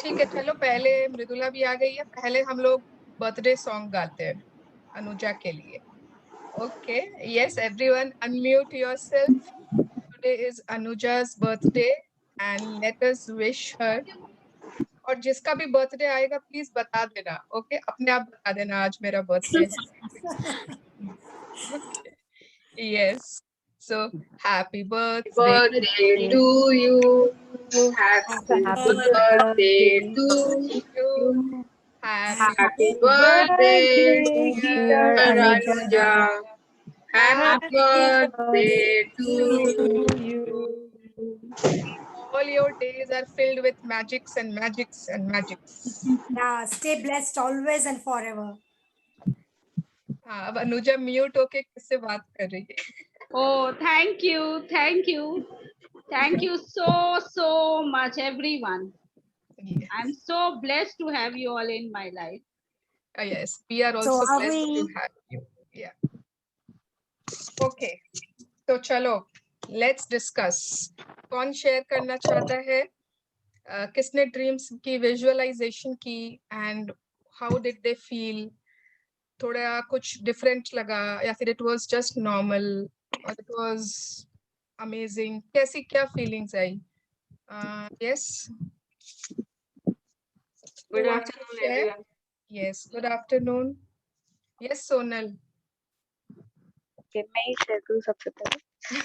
ठीक है, चलो पहले मृदुला भी आ गई है, पहले हम लोग बर्थडे सॉन्ग गाते हैं अनुजा के लिए। Okay, yes everyone unmute yourself. Today is Anuja's birthday and let us wish her। और जिसका भी बर्थडे आएगा प्लीज बता देना, ओके? अपने आप बता देना आज मेरा बर्थडे है। Okay, yes. So happy birthday Birthday to you. Happy birthday to you. Happy birthday, dear Anuja. Happy birthday to you. all your days are filled with magics and magics and magics। Yeah, stay blessed always and forever. हाँ, अब Anuja mute होके किससे बात कर रही है? Oh, thank you. Thank you. Thank you so much, everyone. Yes. I'm so blessed to have you all in my life. Yes, we are So also are blessed to we. have you। Yeah. Okay, तो चलो let's discuss। कौन share करना चाहता है? किसने dreams की visualisation की and how did they feel? थोड़ा कुछ डिफरेंट लगा या फिर इट वाज जस्ट नॉर्मल और इट वाज अमेजिंग? कैसी क्या फीलिंग्स आई? Yes, Good afternoon, everyone. Yes, good afternoon. Yes Sonal. मैं ही शेयर करूँ सबसे पहले।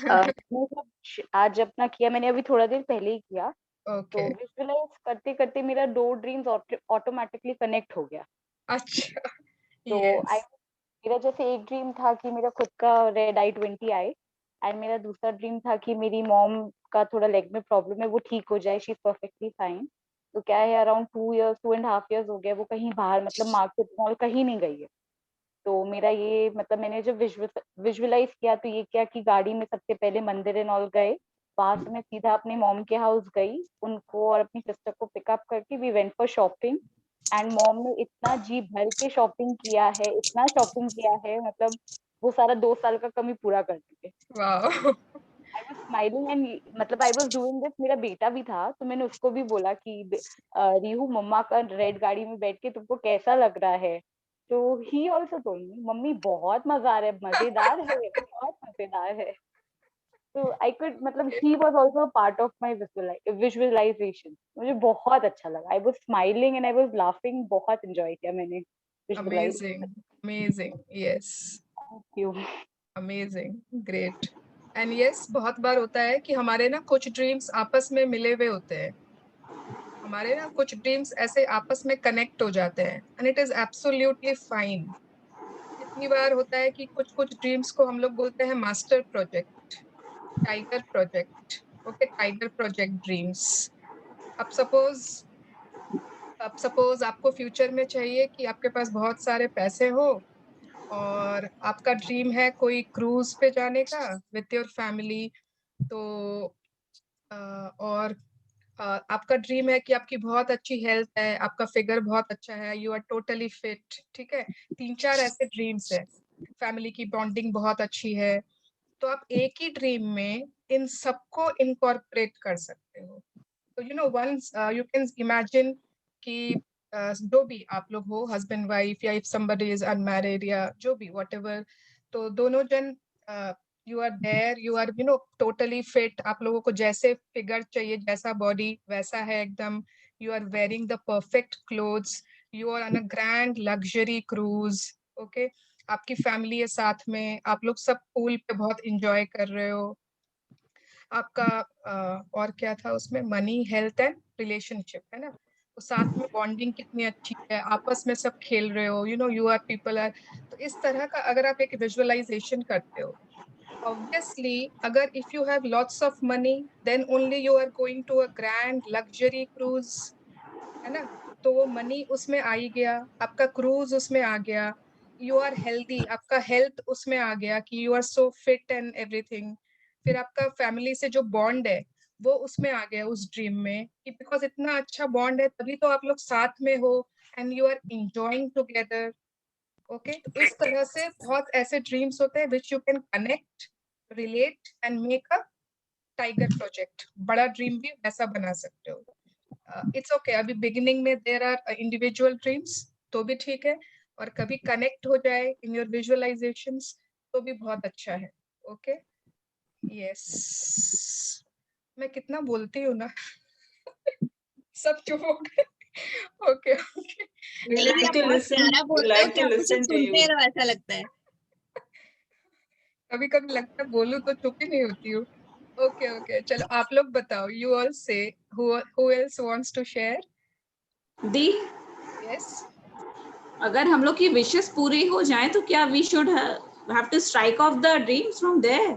मैंने जब आज अपना किया, मैंने अभी थोड़ा देर पहले ही किया, तो ओके, विजुअलाइज करते करते मेरा 2 ड्रीम्स ऑटोमेटिकली कनेक्ट हो गया। अच्छा, तो यस, मेरा जैसे एक ड्रीम था कि मेरा खुद का रेड i20 आए, एंड मेरा दूसरा ड्रीम था कि मेरी मॉम का थोड़ा लेग में प्रॉब्लम है, वो ठीक हो जाए, शी इज परफेक्टली फाइन। तो क्या है, अराउंड 2 एंड हाफ ईयर्स हो गया वो कहीं बाहर, मतलब मार्केट मॉल कहीं नहीं गई है। तो मेरा ये मतलब मैंने जब विजुअलाइज किया तो ये किया कि गाड़ी में सबसे पहले मंदिर एंड ऑल गए, वहां से मैं सीधा अपने मॉम के हाउस गई, उनको और अपनी सिस्टर को पिकअप करके we went for shopping. And mom ने इतना जी भर के शॉपिंग किया है, इतना शॉपिंग किया है, मतलब वो सारा 2 साल का कमी पूरा कर देंगे। Wow, I was smiling and मतलब आई वाज डूइंग दिस। मेरा बेटा भी था तो मैंने उसको भी बोला कि रिहू मम्मा का रेड गाड़ी में बैठ के तुमको कैसा लग रहा है? तो he also told me mummy बहुत मजा आ रहा है, मजेदार है, बहुत मजेदार है। तो आई कुड मतलब he was also part of my visualisation. मुझे बहुत अच्छा लगा, I was smiling and I was laughing, बहुत एंजॉय किया मैंने visualise. Amazing, amazing, yes, thank you. Amazing, great. And yes, बहुत बार होता है कि हमारे ना कुछ ड्रीम्स आपस में मिले हुए होते हैं, हमारे ना कुछ ड्रीम्स ऐसे आपस में कनेक्ट हो जाते हैं and it is absolutely fine. कितनी बार होता है कि कुछ कुछ ड्रीम्स को हम लोग बोलते हैं master project, tiger project. Okay, tiger project dreams. अब सपोज आपको फ्यूचर में चाहिए कि आपके पास बहुत सारे पैसे हो और आपका ड्रीम है कोई क्रूज पे जाने का विथ योर फैमिली। तो और आपका ड्रीम है कि आपकी बहुत अच्छी हेल्थ है, आपका फिगर बहुत अच्छा है, यू आर टोटली फिट, ठीक है? 3-4 ऐसे ड्रीम्स है। फैमिली की बॉन्डिंग बहुत अच्छी है, तो आप एक ही ड्रीम में इन सबको इनकॉर्पोरेट कर सकते हो। तो you know once you can imagine कि जो भी आप लोग हो, हस्बैंड वाइफ, या इफ समबडी इज अनमैरिड या जो भी व्हाटएवर, तो दोनों जन you are there, you are totally fit, आप लोगों को जैसे फिगर चाहिए, जैसा बॉडी वैसा है एकदम, you are wearing the perfect clothes, you are on a grand luxury cruise. Okay, आपकी फैमिली है साथ में, आप लोग सब पूल पे बहुत इंजॉय कर रहे हो, आपका और क्या था उसमें, मनी, हेल्थ एंड रिलेशनशिप, है ना? तो साथ में बॉन्डिंग कितनी अच्छी है, आपस में सब खेल रहे हो, यू आर पीपल आर। तो इस तरह का अगर आप एक विजुअलाइजेशन करते हो, ऑब्वियसली अगर if you have lots of money then only you are going to a grand luxury cruise, है ना? तो वो मनी उसमें आ ही गया, आपका क्रूज उसमें आ गया, यू आर हेल्दी, आपका हेल्थ उसमें आ गया कि you are so fit and everything. फिर आपका फैमिली से जो बॉन्ड है वो उसमें आ गया उस ड्रीम में, कि बिकॉज इतना अच्छा बॉन्ड है तभी तो आप लोग साथ में हो and you are enjoying together. Okay, तो इस तरह से बहुत ऐसे ड्रीम्स होते हैं which you can connect, relate and make a tiger project. बड़ा ड्रीम भी वैसा बना सकते हो। इट्स ओके, अभी बिगिनिंग में देयर आर इंडिविजुअल ड्रीम्स तो भी ठीक है, और कभी कनेक्ट हो जाए इन योर विजुअलाइजेशंस तो भी बहुत अच्छा है. Okay, yes. मैं कितना बोलती हूँ ना. सब चुप हो गए. Okay okay. We like to listen. We like to listen to you. ऐसा लगता है. कभी कभी लगता है बोलूं तो चुप ही नहीं होती हूँ. ओके ओके, चलो आप लोग बताओ. यू ऑल से who else wants to share? The, Yes. अगर हम लोग की विशेस पूरी हो जाए तो क्या we should have to strike off the dreams from there?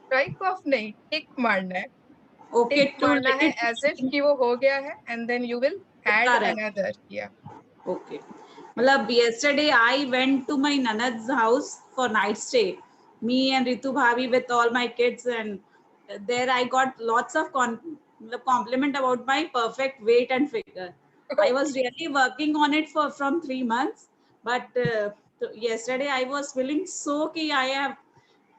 Strike off नहीं, टिक मारना है. ओके, टिक टू मारना लेट है इट. एज इफ कि वो हो गया है, and then you will add another. या Okay. मतलब yesterday I went to my nanad's house for night stay. Me and Ritu Bhavi with all my kids, and there I got lots of compliment about my perfect weight and figure. I was really working on it from 3 months, but yesterday I was feeling so ki I have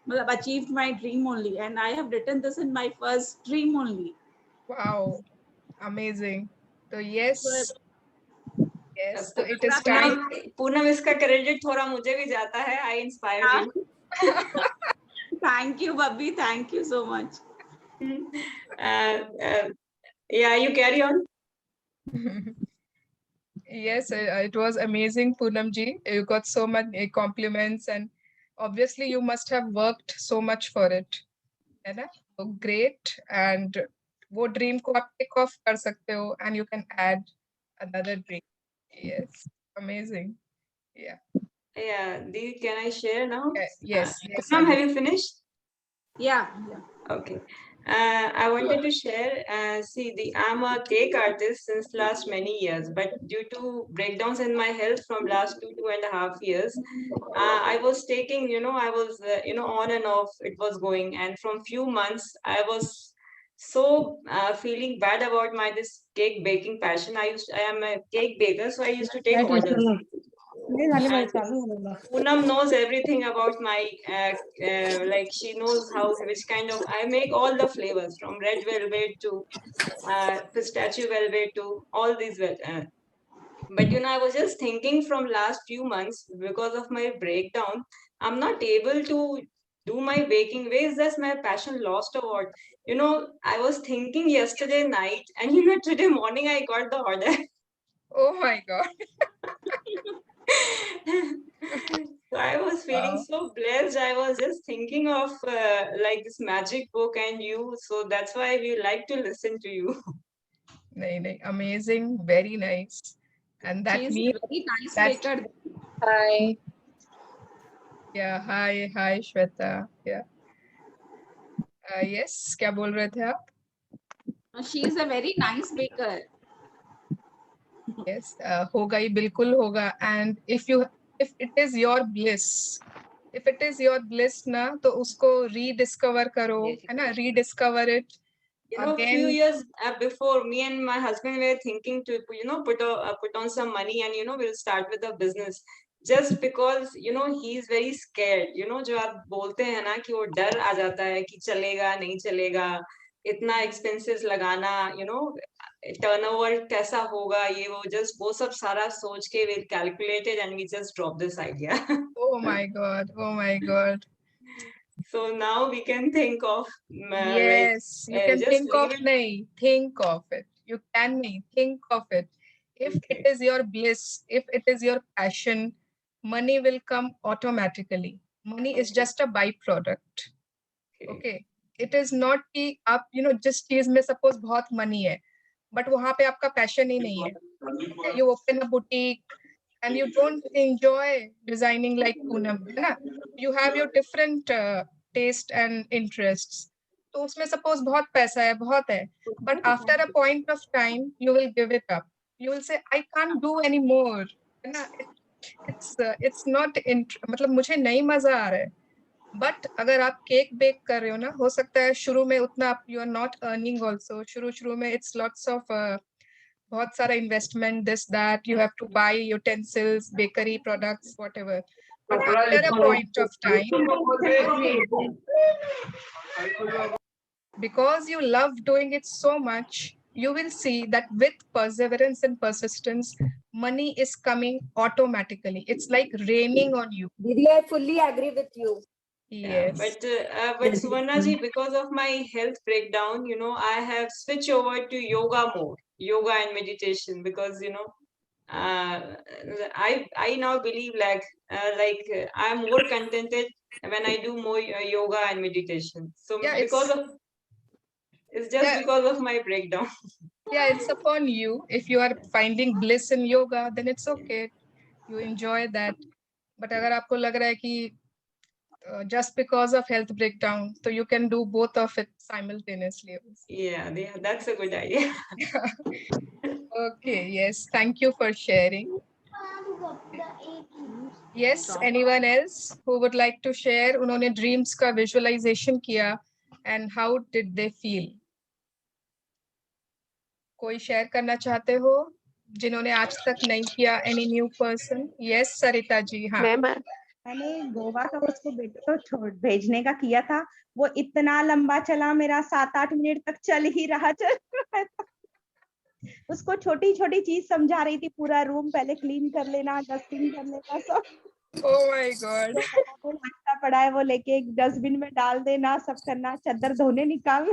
मतलब achieved my dream only, and I have written this in my first dream only. wow, amazing. So yes, yes, so it is Poonam, time. Poonam इसका credit थोड़ा मुझे भी जाता है. I inspired you. Thank you, Babbi. Thank you so much. Yeah, you carry on. Yes, it was amazing, Poonam ji. You got so many compliments, and obviously you must have worked so much for it. है ना? So great. And वो dream को आप tick off कर सकते हो, and you can add another dream. Yes, amazing. Yeah. Yeah, Dee, can I share now? Yes, yes. Poonam, Anu. have you finished? Yeah. Okay. I wanted to share, see, I'm a cake artist since last many years, but due to breakdowns in my health from last 2.5 years, I was taking, I was, on and off, it was going. And from few months, I was so feeling bad about my this cake baking passion. I am a cake baker, so I used to take orders. Poonam knows everything about my, like she knows which kind of, I make all the flavors from red velvet to pistachio velvet to all these. But I was just thinking from last few months, because of my breakdown, I'm not able to do my baking. Where is this my passion lost or what? I was thinking yesterday night, and today morning I got the order. Oh my God. So I was feeling Wow. so blessed. I was just thinking of like this magic book and you. So that's why we like to listen to you. नहीं, amazing, very nice. And that She is means very nice that. baker. Hi. Yeah, hi, Shweta. Yeah. Yes, क्या बोल रहे थे आप? She is a very nice baker. Yes, होगा ही, बिल्कुल होगा. And if it is your bliss, ना, तो उसको rediscover करो, है ना? Rediscover it. Few years before, me and my husband were thinking to, put on some money and, we'll start with a business. Just because, he is very scared. जो आप बोलते हैं ना कि वो डर आ जाता है कि चलेगा नहीं चलेगा, इतना expenses लगाना, turnover कैसा होगा, ये वो just वो सब सारा सोच के we calculated and we just dropped this idea. Oh my God, oh my God. So now we can think of Yes, you can just think of leave it. nahi, think of it. You can nahi, think of it. If it is your bliss, if it is your passion, money will come automatically. Money is just a byproduct. Okay. It is not कि आप जिस चीज में suppose बहुत money है, but वहाँ पे आपका passion ही नहीं है. You open a boutique and you don't enjoy designing like Poonam, है ना? You have your different taste and interests. तो उसमें suppose बहुत पैसा है, बहुत है, but after a point of time you will give it up. You will say I can't do anymore, है ना? It's not मतलब मुझे नहीं मजा आ रहा है. बट अगर आप केक बेक कर रहे हो ना, हो सकता है शुरू में उतना आप you are not earning also. शुरू में इट्स लॉट्स ऑफ बहुत सारा investment, this that, you have to buy utensils, bakery products, whatever. But after a point of time, because you love doing it so much, you will see that with perseverance and persistence, money is coming automatically. It's like raining on you. Didi, I fully agree with you. Yeah, Yes. but Suvarna ji, because of my health breakdown, I have switched over to yoga more, yoga and meditation, because I now believe I'm more contented when I do more yoga and meditation. So Yeah, it's just yeah, because of my breakdown. yeah, it's upon you. If you are finding bliss in yoga, then it's okay. You enjoy that. But अगर आपको लग रहा है कि just because of health breakdown, so you can do both of it simultaneously. Yeah, that's a good idea. Okay, yes. Thank you for sharing. Yes, anyone else who would like to share? उन्होंने dreams का visualization किया and how did they feel? कोई share करना चाहते हो जिन्होंने आज तक नहीं किया? Any new person? Yes, Sarita ji. हाँ. मैंने गोवा का उसको बेटे को छोड़ भेजने का किया था, वो इतना लंबा चला, मेरा 7-8 मिनट तक चल ही रहा उसको छोटी छोटी चीज समझा रही थी, पूरा रूम पहले क्लीन कर लेना, डस्टिंग कर लेना सब। Oh my God. वो लगता पड़ा है, वो लेके एक डस्टबिन में डाल देना, सब करना, चादर धोने निकाल।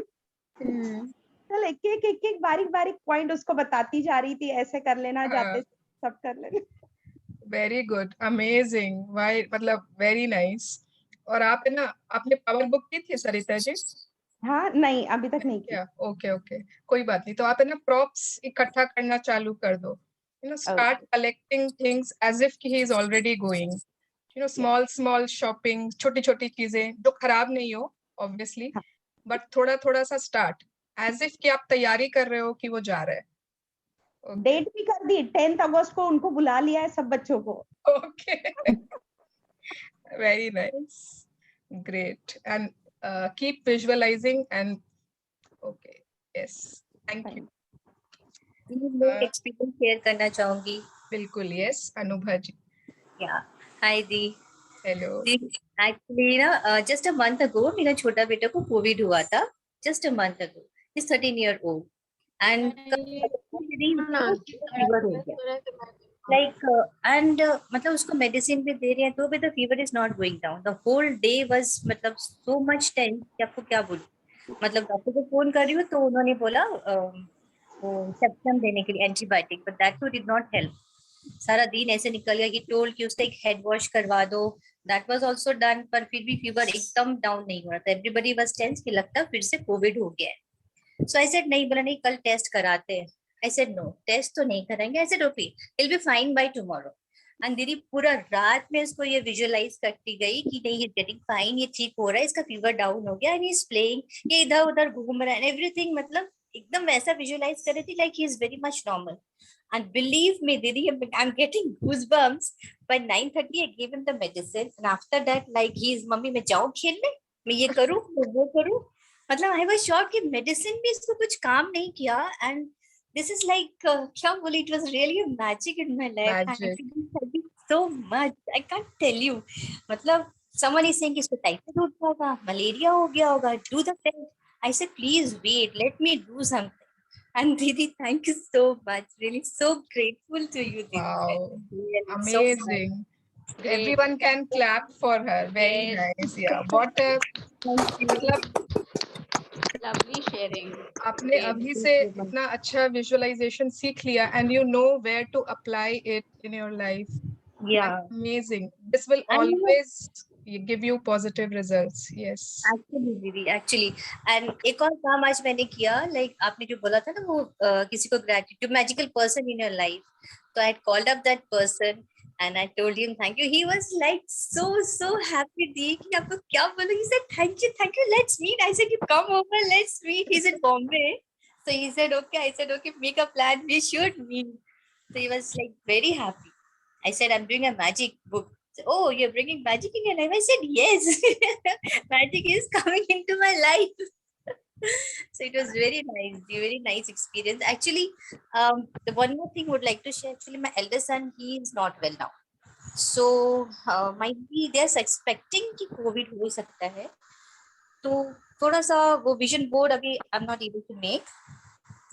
चल एक बारीक बारीक पॉइंट उसको बताती जा रही थी, ऐसे कर लेना, जाते सब कर लेना। Very good, amazing. Why? मतलब very nice. और आप है ना, आपने पावर बुक की थी सरिता जी? हाँ नहीं, अभी तक नहीं किया। ओके ओके, कोई बात नहीं। तो आप है ना प्रॉप्स इकट्ठा करना चालू कर दो. Start collecting things as if he is already going. Small shopping, छोटी छोटी चीजें जो खराब नहीं हो obviously, but थोड़ा थोड़ा सा start as if कि आप तैयारी कर रहे हो कि वो जा रहा है. डेट भी कर दी, 10th अगस्त को उनको बुला लिया है सब बच्चों को। Okay. Very nice. Great. And keep visualizing and okay. Yes. Thank you. Experience share करना चाहूंगी। बिल्कुल. Yes, अनुभा जी. या हाय दी। हेलो. एक्चुअली ना जस्ट अ मंथ अगो मेरा छोटा बेटा को कोविड हुआ था, just a month ago. He is 13 year old and fever हो गया एंड मतलब उसको मेडिसिन भी दे रहे हैं तो भी the fever is not going down. The whole day was मतलब सो मच टेंस कि आपको क्या बोलूं। मतलब डॉक्टर को फोन कर रही हूँ तो उन्होंने बोला वो सेप्टम देने के लिए antibiotic, but that too did not help. सारा दिन ऐसे निकल गया कि टोल्ड कि उसका एक हेड वॉश करवा दो, दैट वाज आल्सो डन, पर फिर भी फीवर एकदम डाउन नहीं हो रहा था। एवरीबडी वाज टेंस कि लगता फिर से कोविड हो गया है। सो आई सेड नहीं, बोला नहीं कल टेस्ट कराते हैं। आई सेड नो, टेस्ट तो नहीं कराएंगे। I said okay, it will be fine by tomorrow. And दीदी पूरा रात में इसको ये विजुअलाइज करती गई कि नहीं ये गेटिंग फाइन, ये ठीक हो रहा है, इसका फीवर डाउन हो गया एंड ही इज प्लेइंग, ये इधर उधर घूम रहा है एंड एवरीथिंग। मतलब एकदम वैसा विजुअलाइज कर रही थी like he is very much normal. And believe me, Didi, I'm getting goosebumps. By 9:30, I gave him the medicine. And after that, like, he's, mummy मैं जाऊँ खेलने, मैं ये करूँ, मैं वो करूँ। मतलब I was shocked कि medicine भी इसको कुछ काम नहीं किया। And this is like, क्या बोले, it was really a magic in my life. Magic. Thank you so much. I can't tell you. मतलब someone is saying कि इसको typhoid हो गया होगा, malaria हो गया होगा, do the test. I said, please wait, let me do something. And Didi, thank you so much. Really so grateful to you, Didi. Wow. Really, Amazing. so great. Everyone can clap for her. Very nice. Yeah. What a मतलब Lovely sharing. आपने अभी से इतना अच्छा visualization सीख लिया and you know where to apply it in your life. Yeah. Amazing. This will always give you positive results. Yes. Actually, Didi, actually. And एक और काम आज मैंने किया, like आपने जो बोला था ना वो किसी को gratitude, magical person in your life. So I had called up that person and I told him thank you. He was like so happy. दी कि आपको क्या बोलूं? He said thank you. Let's meet. I said you come over. Let's meet. He's in Bombay. So he said okay. I said okay. Make a plan. We should meet. So he was like very happy. I said I'm doing a magic book. Oh, you're bringing magic in your life? I said, yes, magic is coming into my life. So it was very nice experience. Actually, the one more thing I would like to share, actually, my eldest son, he is not well now. So might be they're expecting कि COVID हो सकता है. तो थोड़ा सा वो vision board अभी I'm not able to make.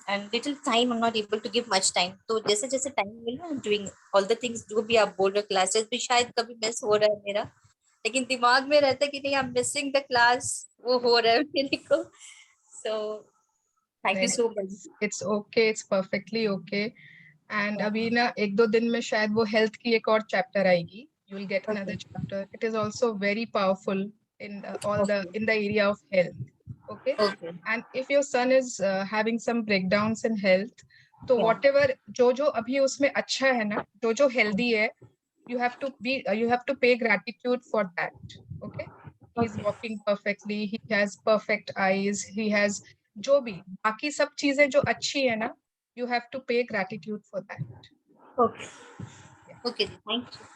and little time I'm not able to give much time. तो जैसे जैसे time मिला I'm doing all the things जो भी आप बोल रहे हो, classes भी शायद कभी miss हो रहा है मेरा, लेकिन दिमाग में रहता है कि नहीं I'm missing the class, वो हो रहा है मेरे को. So thank you so much. It's okay, it's perfectly okay. And अभी ना एक दो दिन में शायद वो health की एक और chapter आएगी. You will get another chapter. It is also very powerful in in the area of health. Okay. Okay. And if your son is having some breakdowns in health, तो whatever जो अभी उसमें अच्छा है ना, जो healthy है, you have to pay gratitude for that. Okay. He's walking perfectly. He has perfect eyes. He has जो भी बाकी सब चीजें जो अच्छी है ना, you have to pay gratitude for that. Okay. Okay. Thank you.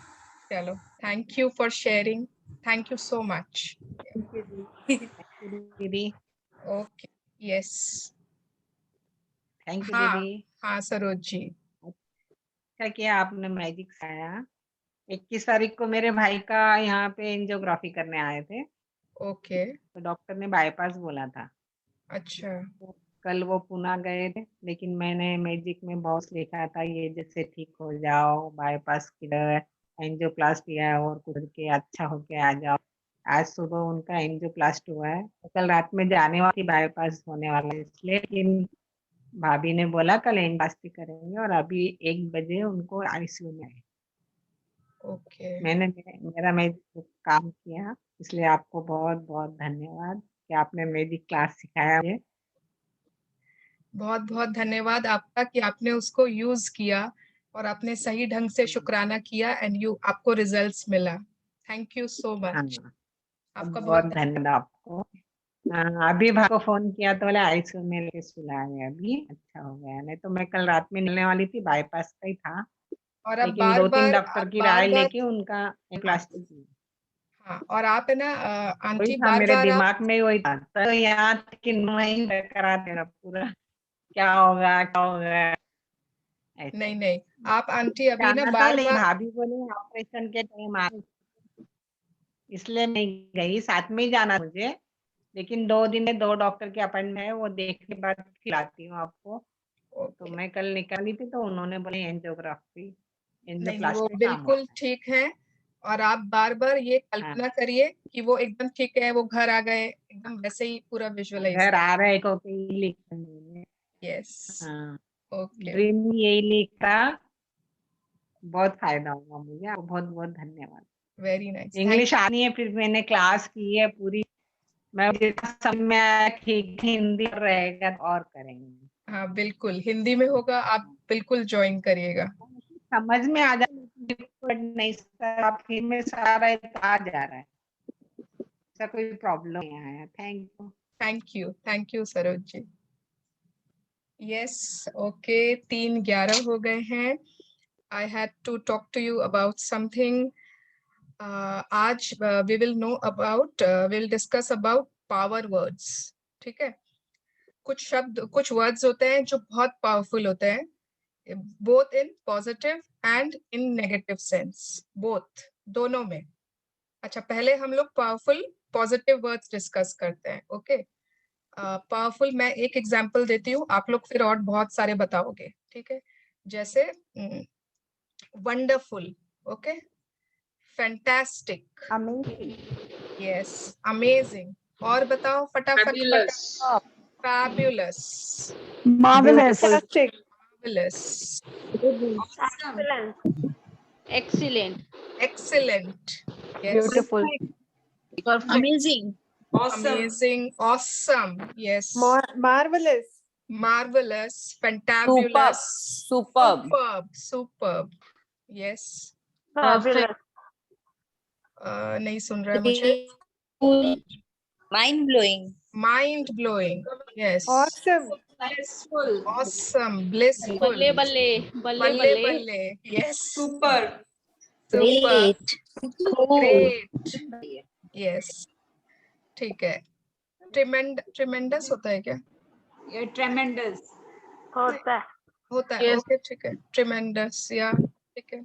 Chalo. Thank you for sharing. Thank you so much. दीदी. Okay. Yes. थैंक यू हाँ, दीदी. हाँ सरोज जी. क्या किया आपने, मैजिक सिखाया. 21 तारीख को मेरे भाई का यहाँ पे एंजियोग्राफी करने आए थे. ओके. तो डॉक्टर ने बाईपास बोला था. अच्छा. तो कल वो पुणे गए थे, लेकिन मैंने मैजिक में बहुत लिखा था ये जैसे ठीक हो जाओ, बाईपास किधर, एंजियोप्लास्टी है और कुछ के अच्छा होके आ जाओ. आज सुबह उनका एंजियोप्लास्ट हुआ है. तो कल रात में जाने वाली बाईपास होने वाला है, इसलिए लेकिन भाभी ने बोला कल एंजियोप्लास्टी करेंगे और अभी 1 बजे उनको आईसीयू में है. ओके. मेरा मैजिक काम किया, इसलिए आपको बहुत बहुत धन्यवाद कि आपने मैजिक क्लास सिखाया मुझे. बहुत बहुत धन्यवाद आपका कि आपने उसको यूज किया और आपने सही ढंग से शुक्राना किया एंड आपको रिजल्ट्स मिला. Thank you so much. हाँ, आपका बहुत धन्यवाद आपको. अभी भाई को फोन किया तो बोले आईसीयू में लेके सुलाए, अभी अच्छा हो गया. नहीं तो मैं कल रात में मिलने वाली थी, बाईपास का ही था, और अब लेकिन 2-3 डॉक्टर की राय लेके उनका प्लास्टिक की. हाँ, और आप है ना वही आंटी था मेरे बार दिमाग में, वही था. तो यहाँ कि नहीं करा देना पूरा, क्या होगा क्या होगा. नहीं आप आंटी अभी ना जाना था, बार लेकिन बार भाभी बोले ऑपरेशन के टाइम आ, इसलिए नहीं गई. साथ में ही जाना मुझे, लेकिन 2 दिन में 2 डॉक्टर के अपॉइंटमेंट है, वो देखने के बाद खिलाती हूँ आपको. तो मैं कल निकाली थी तो उन्होंने बोले एंजियोग्राफी, नहीं वो एंजियोप्लास्टी काम बिल्कुल होता है. ठीक है. और आप बार बार ये कल्पना करिए कि वो एकदम ठीक है, वो घर आ गए, एकदम वैसे ही पूरा विजुअलाइज. घर आ रहे को लिखा. यस. हाँ, ओके. ड्रीम यही लिखा. बहुत फायदा होगा मुझे. आपको बहुत बहुत धन्यवाद. Very nice. इंग्लिश आनी है, फिर मैंने क्लास की है पूरी. मैं जितना समय ठीक हिंदी रहेगा तो और करेंगे. हाँ बिल्कुल हिंदी में होगा, आप बिल्कुल ज्वाइन करिएगा. समझ में आ जाए नहीं सर, आप फिर में सारा आ जा रहा है, ऐसा कोई प्रॉब्लम नहीं आया. Thank you Saroj ji. Yes. Okay. 3:11 हो गए हैं. I had to talk to you about something. आज we will discuss about power words. ठीक है. कुछ वर्ड्स होते हैं जो बहुत पावरफुल होते हैं, both in positive and in negative sense, both दोनों में. अच्छा, पहले हम लोग पावरफुल पॉजिटिव वर्ड्स डिस्कस करते हैं. ओके. पावरफुल मैं एक एग्जांपल देती हूँ, आप लोग फिर और बहुत सारे बताओगे. ठीक है. जैसे wonderful. Okay. Fantastic. Amazing. Yes. Amazing. और बताओ फटाफट. Fabulous. Marvelous. Marvelous. Excellent. Excellent. Yes. Beautiful. Amazing. Amazing. Awesome. Yes. Marvelous. Marvelous. Fantabulous. Superb. Superb. Yes. Fabulous. नहीं सुन रहा है मुझे. Mind blowing. Mind blowing. Yes. Awesome. Blissful. Awesome. Blissful. Balle balle. Balle balle. Yes. Super. Great. Great. Yes. ठीक है. Tremendous होता है क्या? Yeah, tremendous. होता होता है. Yes. ओके ठीक है. Tremendous. या ठीक है.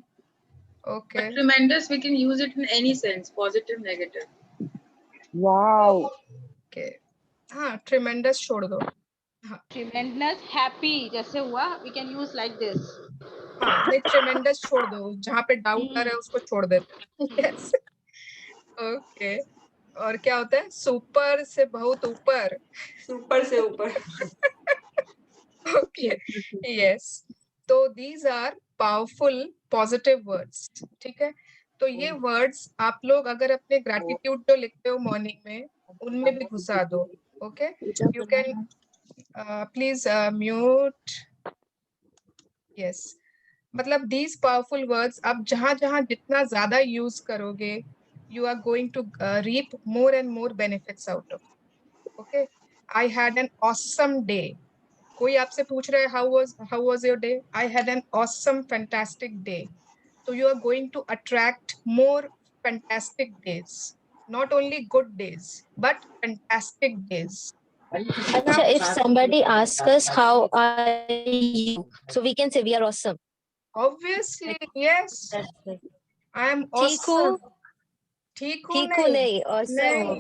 Okay. But tremendous, we can use it in any sense, positive, negative. Wow. Okay. हाँ, tremendous छोड़ दो. Tremendous, happy जैसे हुआ, we can use like this. हाँ, नहीं ट्रेमेंडस छोड़ दो, जहाँ पे डाउट आ रहा है उसको छोड़ देते हैं। Yes, okay. और क्या होता है? सुपर से बहुत ऊपर। सुपर से ऊपर। Okay, yes. तो these are powerful positive words, ठीक है? तो ये वर्ड्स आप लोग अगर अपने ग्रैटिट्यूड जो लिखते हो मॉर्निंग में, उनमें भी घुसा दो। Okay, you can please mute. Yes, मतलब दीज पावरफुल वर्ड्स आप जहां जहां जितना ज्यादा यूज करोगे, you are going to reap more and more benefits out of it. Okay, I had an awesome day. कोई आपसे पूछ रहा है how was your day? I had an awesome fantastic day. So you are going to attract more fantastic days, not only good days but fantastic days. Acha, if somebody asks us how are you, so we can say we are awesome. Obviously, yes. I am ठीक हो? awesome. ठीक हूँ नहीं, awesome हो।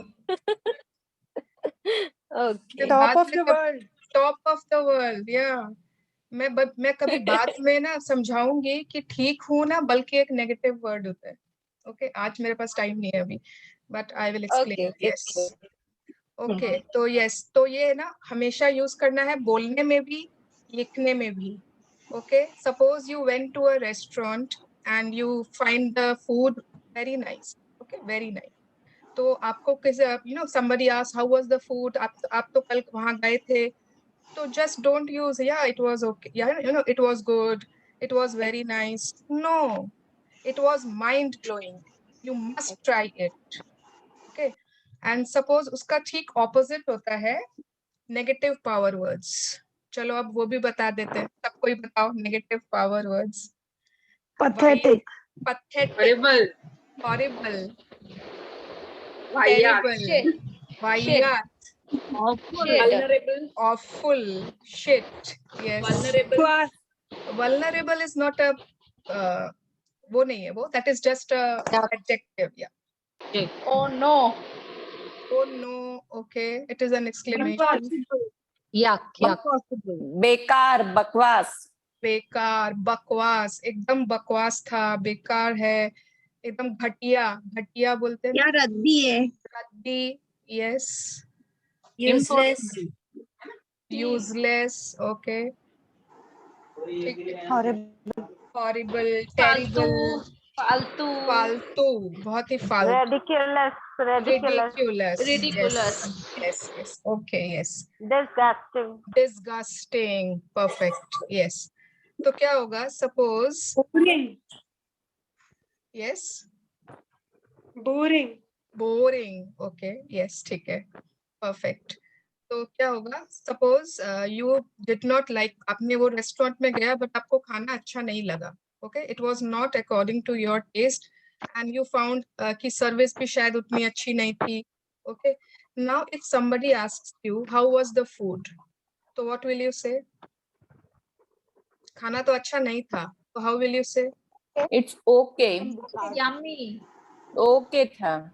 Okay. Top of the world. Top of the world, या मैं कभी बात में ना समझाऊंगी कि ठीक हूँ ना बल्कि एक नेगेटिव वर्ड होता है। ओके, आज मेरे पास टाइम नहीं है अभी, but I will explain. Yes, okay. तो यस, तो ये ना हमेशा यूज करना है, बोलने में भी लिखने में भी। Okay, suppose you went to a restaurant and you find the food very nice. Okay, very nice. तो आपको किसी somebody asked how was the food, आप तो कल वहां गए थे, तो just don't use yeah it was okay, yeah it was good, it was very nice. No, it was mind blowing, you must try it. Okay, and suppose उसका ठीक opposite होता है negative power words. चलो अब वो भी बता देते हैं, सबको ही बताओ negative power words. Pathetic. Pathetic. Horrible. Horrible. Vahyat. Terrible. Vahyat. Awful. Vulnerable. Awful. Shit. Yes. Vulnerable. Vulnerable is not a वो नहीं है वो, that is just a adjective. Yeah. Oh no. Oh no. Okay, it is an exclamation. Yuck. बेकार, बकवास। बेकार, बकवास, एकदम बकवास था, बेकार है, एकदम घटिया। घटिया बोलते हैं ना, रद्दी है। रद्दी, yes. Useless. Useless, okay. Horrible. Horrible, terrible, फालतू, फालतू, बहुत ही फालतू। ridiculous, Ridiculous. Yes. Okay, yes. disgusting, Disgusting, perfect, yes. तो क्या होगा? Suppose, yes. Boring, okay, yes, ठीक है, perfect. तो क्या होगा? Suppose you did not like, आपने वो रेस्टोरेंट में गया बट आपको खाना अच्छा नहीं लगा। Okay, it was not according to your taste and you found कि सर्विस भी शायद उतनी अच्छी नहीं थी। Okay, now if somebody asks you how was the food, तो what will you say? खाना तो अच्छा नहीं था, तो how will you say? It's okay. yummy, Okay था।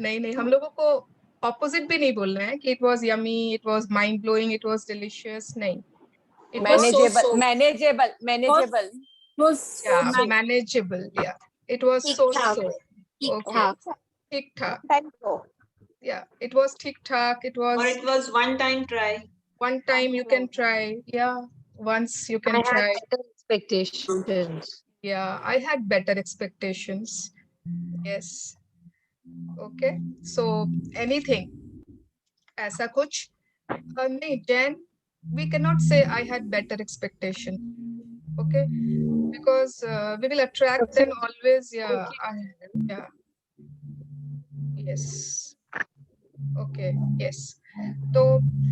नहीं, हम लोगों को ऑपोजिट भी नहीं बोलना है कि it was yummy, it was mind blowing, it was delicious, नहीं। It was Manageable. yeah, manageable, yeah. It was so-so. Okay. ठीक-ठाक. Yeah, it was ठीक-ठाक. It was. Or it was one time try. One time you can try. Yeah, once you can try. I had better expectations. Yeah, I had better expectations. Yes. Okay. So anything. ऐसा कुछ नहीं, Jen, we cannot say I had better expectation. Okay, because we will attract then always. Yeah. Yeah. Yes. Okay. Yes. तो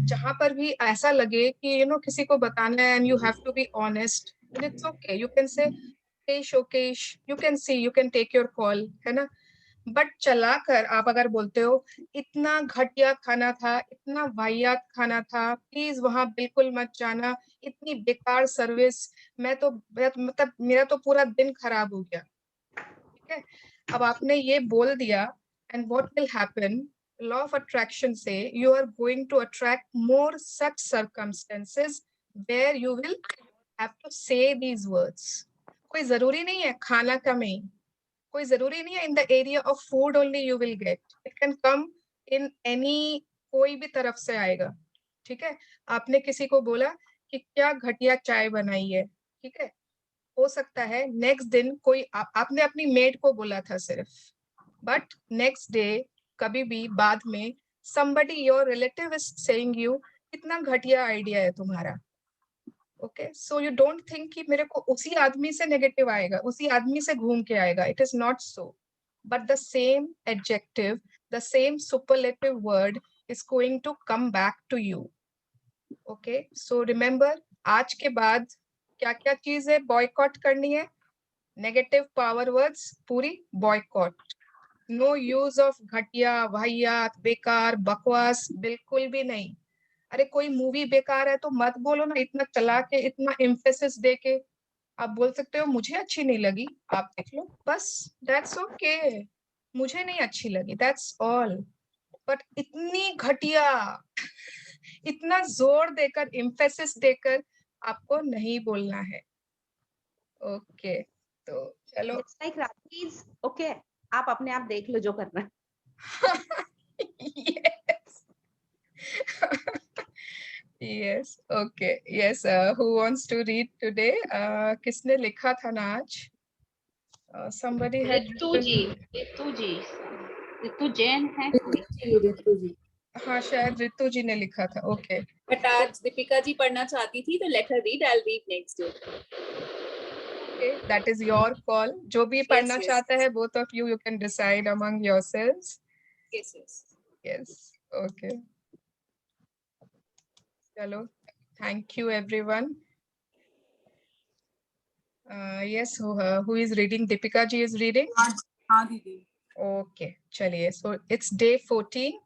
जहां पर भी ऐसा लगे कि किसी को बताना है and you have to be honest, and it's okay, you can say okay, you can see, you can take your call, है ना? बट चलाकर आप अगर बोलते हो इतना घटिया खाना था, इतना वाहियात खाना था, प्लीज वहां बिल्कुल मत जाना, इतनी बेकार सर्विस, मतलब मेरा तो पूरा दिन खराब हो गया। ठीक है, अब आपने ये बोल दिया and what will happen, law of attraction से you are going to attract more such circumstances where you will have to say these words. कोई जरूरी नहीं है खाना का में, कोई जरूरी नहीं है in the area of food only you will get. It can come in any, कोई भी तरफ से आएगा. ठीक है, आपने किसी को बोला कि क्या घटिया चाय बनाई है, ठीक है, हो सकता है नेक्स्ट दिन कोई आपने अपनी मेड को बोला था सिर्फ, बट नेक्स्ट डे कभी भी बाद में somebody your relative is saying you कितना घटिया आइडिया है तुम्हारा. Okay, so you don't think कि मेरे को उसी आदमी से नेगेटिव आएगा, उसी आदमी से घूम के आएगा. It is not so, but the same adjective, the same superlative word is going to come back to you. Okay, so remember, आज के बाद क्या क्या चीज है बॉयकॉट करनी है? नेगेटिव पावर वर्ड्स पूरी बॉयकॉट. नो यूज ऑफ घटिया, वाहियात, बेकार, बकवास, बिल्कुल भी नहीं. अरे कोई मूवी बेकार है तो मत बोलो ना, इतना चला के, इतना एम्फेसिस दे के. आप बोल सकते हो मुझे अच्छी नहीं लगी, आप देख लो, बस दैट्स ओके. मुझे नहीं अच्छी लगी, दैट्स ऑल. बट इतनी घटिया, इतना जोर देकर, एम्फेसिस देकर आपको नहीं बोलना है. ओके, तो चलो. It's like Raji's, okay, आप अपने आप देख लो जो करना है. Yes. Yes, okay. Yes, who wants to read today? किसने लिखा था ना आज? Somebody had रितु जैन है कोई? रितु जी. हाँ, शायद रितु जी ने लिखा था. ओके. बट आज दीपिका जी पढ़ना चाहती थी तो let her read, I will read next day. Okay, that is your call. जो भी पढ़ना चाहता है, both of you can decide among yourselves. Yes, yes. Yes, okay. चलो, thank you everyone. Yes, who is reading? Deepika ji is reading? हाँ दीदी. Okay, चलिए. So it's day 14.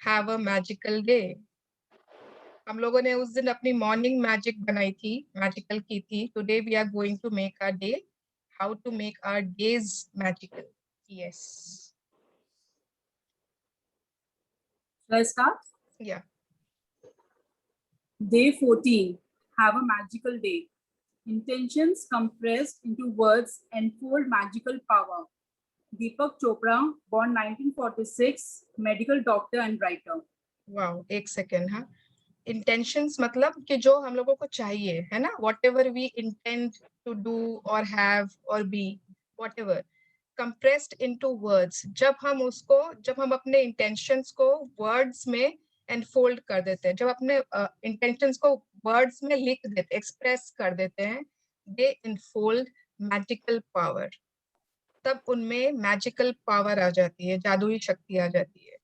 Have a magical day. हम लोगों ने उस दिन अपनी मॉर्निंग मैजिक बनाई थी, मैजिकल की थी. Today we are going to make our day. How to make our days magical. Yes. Shall I start? Yeah. Day 14. Have a magical day. Intentions compressed into words enfold magical power. Deepak Chopra, born 1946, medical doctor and writer. Wow, एक second. हाँ, intentions मतलब कि जो हम लोगों को चाहिए, है ना, whatever we intend to do or have or be, whatever, compressed into words. जब हम अपने intentions को words में enfold कर देते हैं, जब अपने intentions को words में लिख देते, express कर देते हैं, they enfold magical power. तब उनमें magical power आ जाती है, जादुई शक्ति आ जाती है.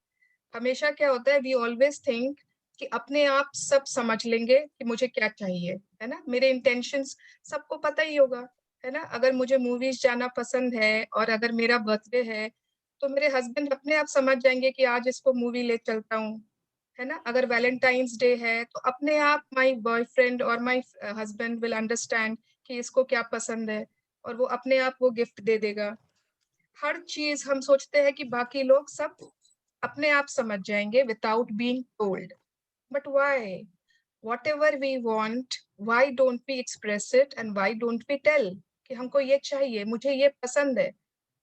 हमेशा क्या होता है, we always think कि अपने आप सब समझ लेंगे कि मुझे क्या चाहिए, है ना. मेरे इंटेंशंस सबको पता ही होगा, है ना. अगर मुझे मूवीज जाना पसंद है और अगर मेरा बर्थडे है तो मेरे हस्बैंड अपने आप समझ जाएंगे कि आज इसको मूवी ले चलता हूँ, है ना. अगर वैलेंटाइंस डे है तो अपने आप माय बॉयफ्रेंड और माय हस्बैंड विल अंडरस्टैंड कि इसको क्या पसंद है और वो अपने आप वो गिफ्ट दे देगा. हर चीज हम सोचते हैं कि बाकी लोग सब अपने आप समझ जाएंगे without being told. But why? Whatever we want, why don't we express it and why don't we tell कि हमको ये चाहिए, मुझे ये पसंद है.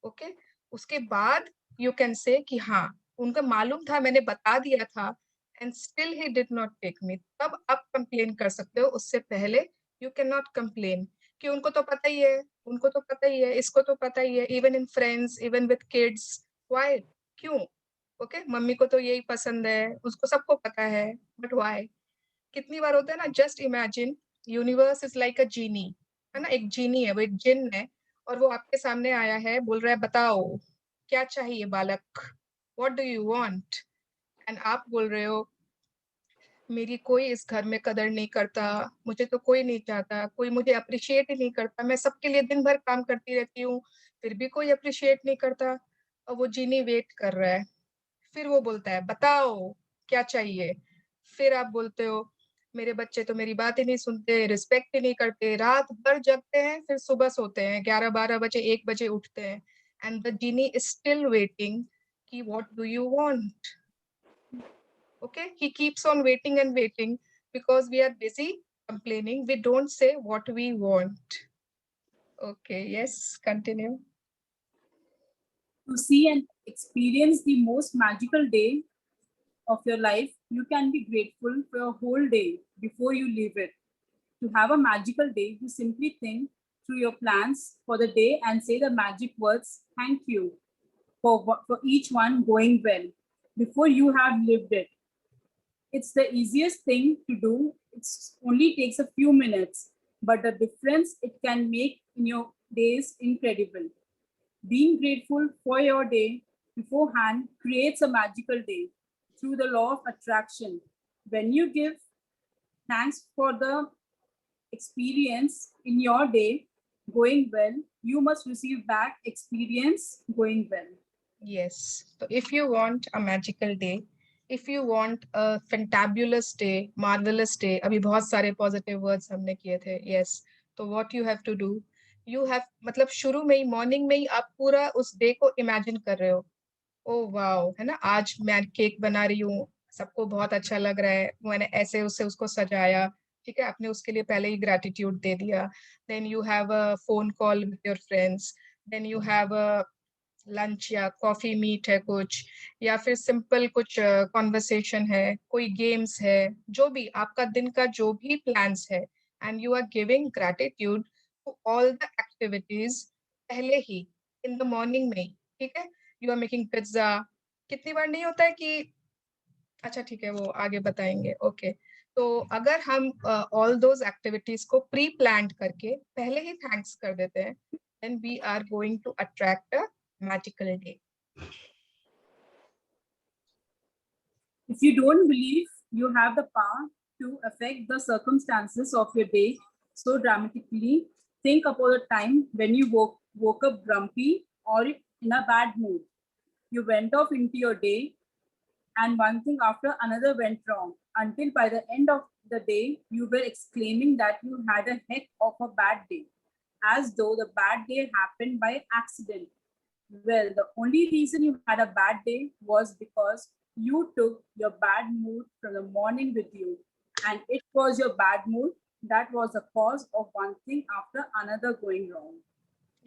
Okay? उसके बाद you can say कि हाँ, उनको मालूम था, मैंने बता दिया था and still he did not take me. तब आप complain कर सकते हो, उससे पहले you cannot complain कि उनको तो पता ही है, उनको तो पता ही है, इसको तो पता ही है. Even in friends, even with kids. Why? क्यों? ओके, मम्मी को तो यही पसंद है, उसको सबको पता है, बट व्हाई? कितनी बार होता है ना, just imagine universe is like a genie, है ना. एक जीनी है, वो एक जिन है और वो आपके सामने आया है, बोल रहा है बताओ क्या चाहिए बालक, what do you want. And आप बोल रहे हो मेरी कोई इस घर में कदर नहीं करता, मुझे तो कोई नहीं चाहता, कोई मुझे अप्रिशिएट ही नहीं करता, मैं सबके लिए दिन भर काम करती रहती हूँ, फिर भी कोई अप्रिशिएट नहीं करता. और वो जीनी वेट कर रहा है. फिर वो बोलता है बताओ क्या चाहिए. फिर आप बोलते हो मेरे बच्चे तो मेरी बात ही नहीं सुनते, रिस्पेक्ट ही नहीं करते, रात भर जगते हैं, फिर सुबह सोते हैं, 11-12 बजे, 1 बजे उठते हैं. And the genie is still waiting कि what do you want. Okay, he keeps on waiting and waiting because we are busy complaining. We don't say what we want. Okay, yes, continue. To see and experience the most magical day of your life, you can be grateful for a whole day before you leave it. To have a magical day, you simply think through your plans for the day and say the magic words, thank you for each one going well before you have lived it. It's the easiest thing to do. It only takes a few minutes, but the difference it can make in your day is incredible. Being grateful for your day beforehand creates a magical day through the law of attraction. When you give thanks for the experience in your day going well, you must receive back experience going well. Yes. So if you want a magical day, if you want a fantabulous day, marvelous day, अभी बहुत सारे positive words हमने किए थे. Yes. तो what you have to do? You have मतलब शुरू में ही morning में ही आप पूरा उस day को imagine कर रहे हो. ओ वाओ, है ना, आज मैं केक बना रही हूँ, सबको बहुत अच्छा लग रहा है, मैंने ऐसे उसे उसको सजाया, ठीक है, आपने उसके लिए पहले ही ग्रेटिट्यूड दे दिया. Then you have a phone call with your friends, then you have a lunch या कॉफी मीट है कुछ, या फिर सिंपल कुछ कॉन्वर्सेशन है, कोई गेम्स है, जो भी आपका दिन का जो भी प्लान्स है, and you are giving gratitude to all the activities पहले ही इन द मॉर्निंग में, ठीक है. You are making pizza. कितनी बार नहीं होता है कि अच्छा ठीक है वो आगे बताएंगे. ओके, तो अगर हम ऑल दोज एक्टिविटीज को प्री प्लान्ड करके पहले ही थैंक्स कर देते हैं, then we are going to attract a magical day. If you don't believe you have the power to affect the circumstances of your day so dramatically, think about the time when you woke up grumpy or in a bad mood. You went off into your day and one thing after another went wrong until by the end of the day, you were exclaiming that you had a heck of a bad day, as though the bad day happened by accident. Well, the only reason you had a bad day was because you took your bad mood from the morning with you. And it was your bad mood that was the cause of one thing after another going wrong.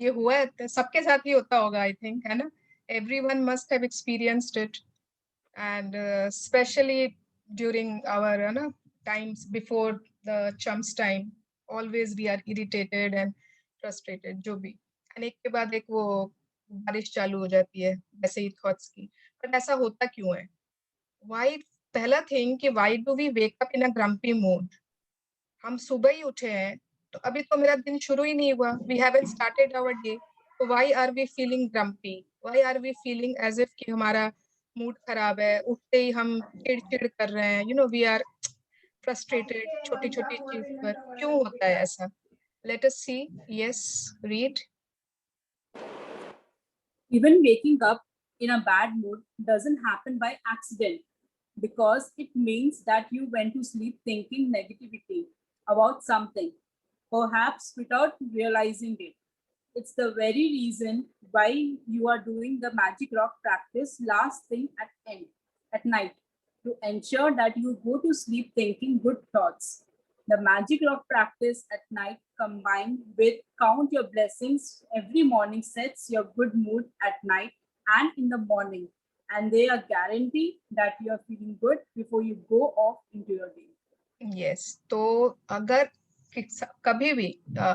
ये हुआ है तो सबके साथ ही होता होगा, I think, है ना. Everyone must have experienced it, and especially during our times before the chumps time, always we are irritated and frustrated, जो भी, and एक के बाद एक वो बारिश चालू हो जाती है वैसे ही थॉट्स की. बट ऐसा होता क्यों है? Why? पहला थिंग कि why do we wake up in a grumpy mood? हम सुबह ही उठे हैं, तो अभी तो मेरा दिन शुरू ही नहीं हुआ. We haven't started our day. So why are we feeling grumpy? Why are we feeling as if कि हमारा मूड खराब है, उठते ही हम चिड़-चिड़ कर रहे हैं, we are frustrated छोटी-छोटी चीज पर. क्यों होता है ऐसा? Let us see. Yes, read. Even waking up in a bad mood doesn't happen by accident, because it means that you went to sleep thinking negativity about something, perhaps without realizing it. It's the very reason why you are doing the magic rock practice last thing at night, to ensure that you go to sleep thinking good thoughts. The magic rock practice at night combined with count your blessings every morning sets your good mood at night and in the morning, and they are guarantee that you are feeling good before you go off into your day. Yes, तो अगर कभी भी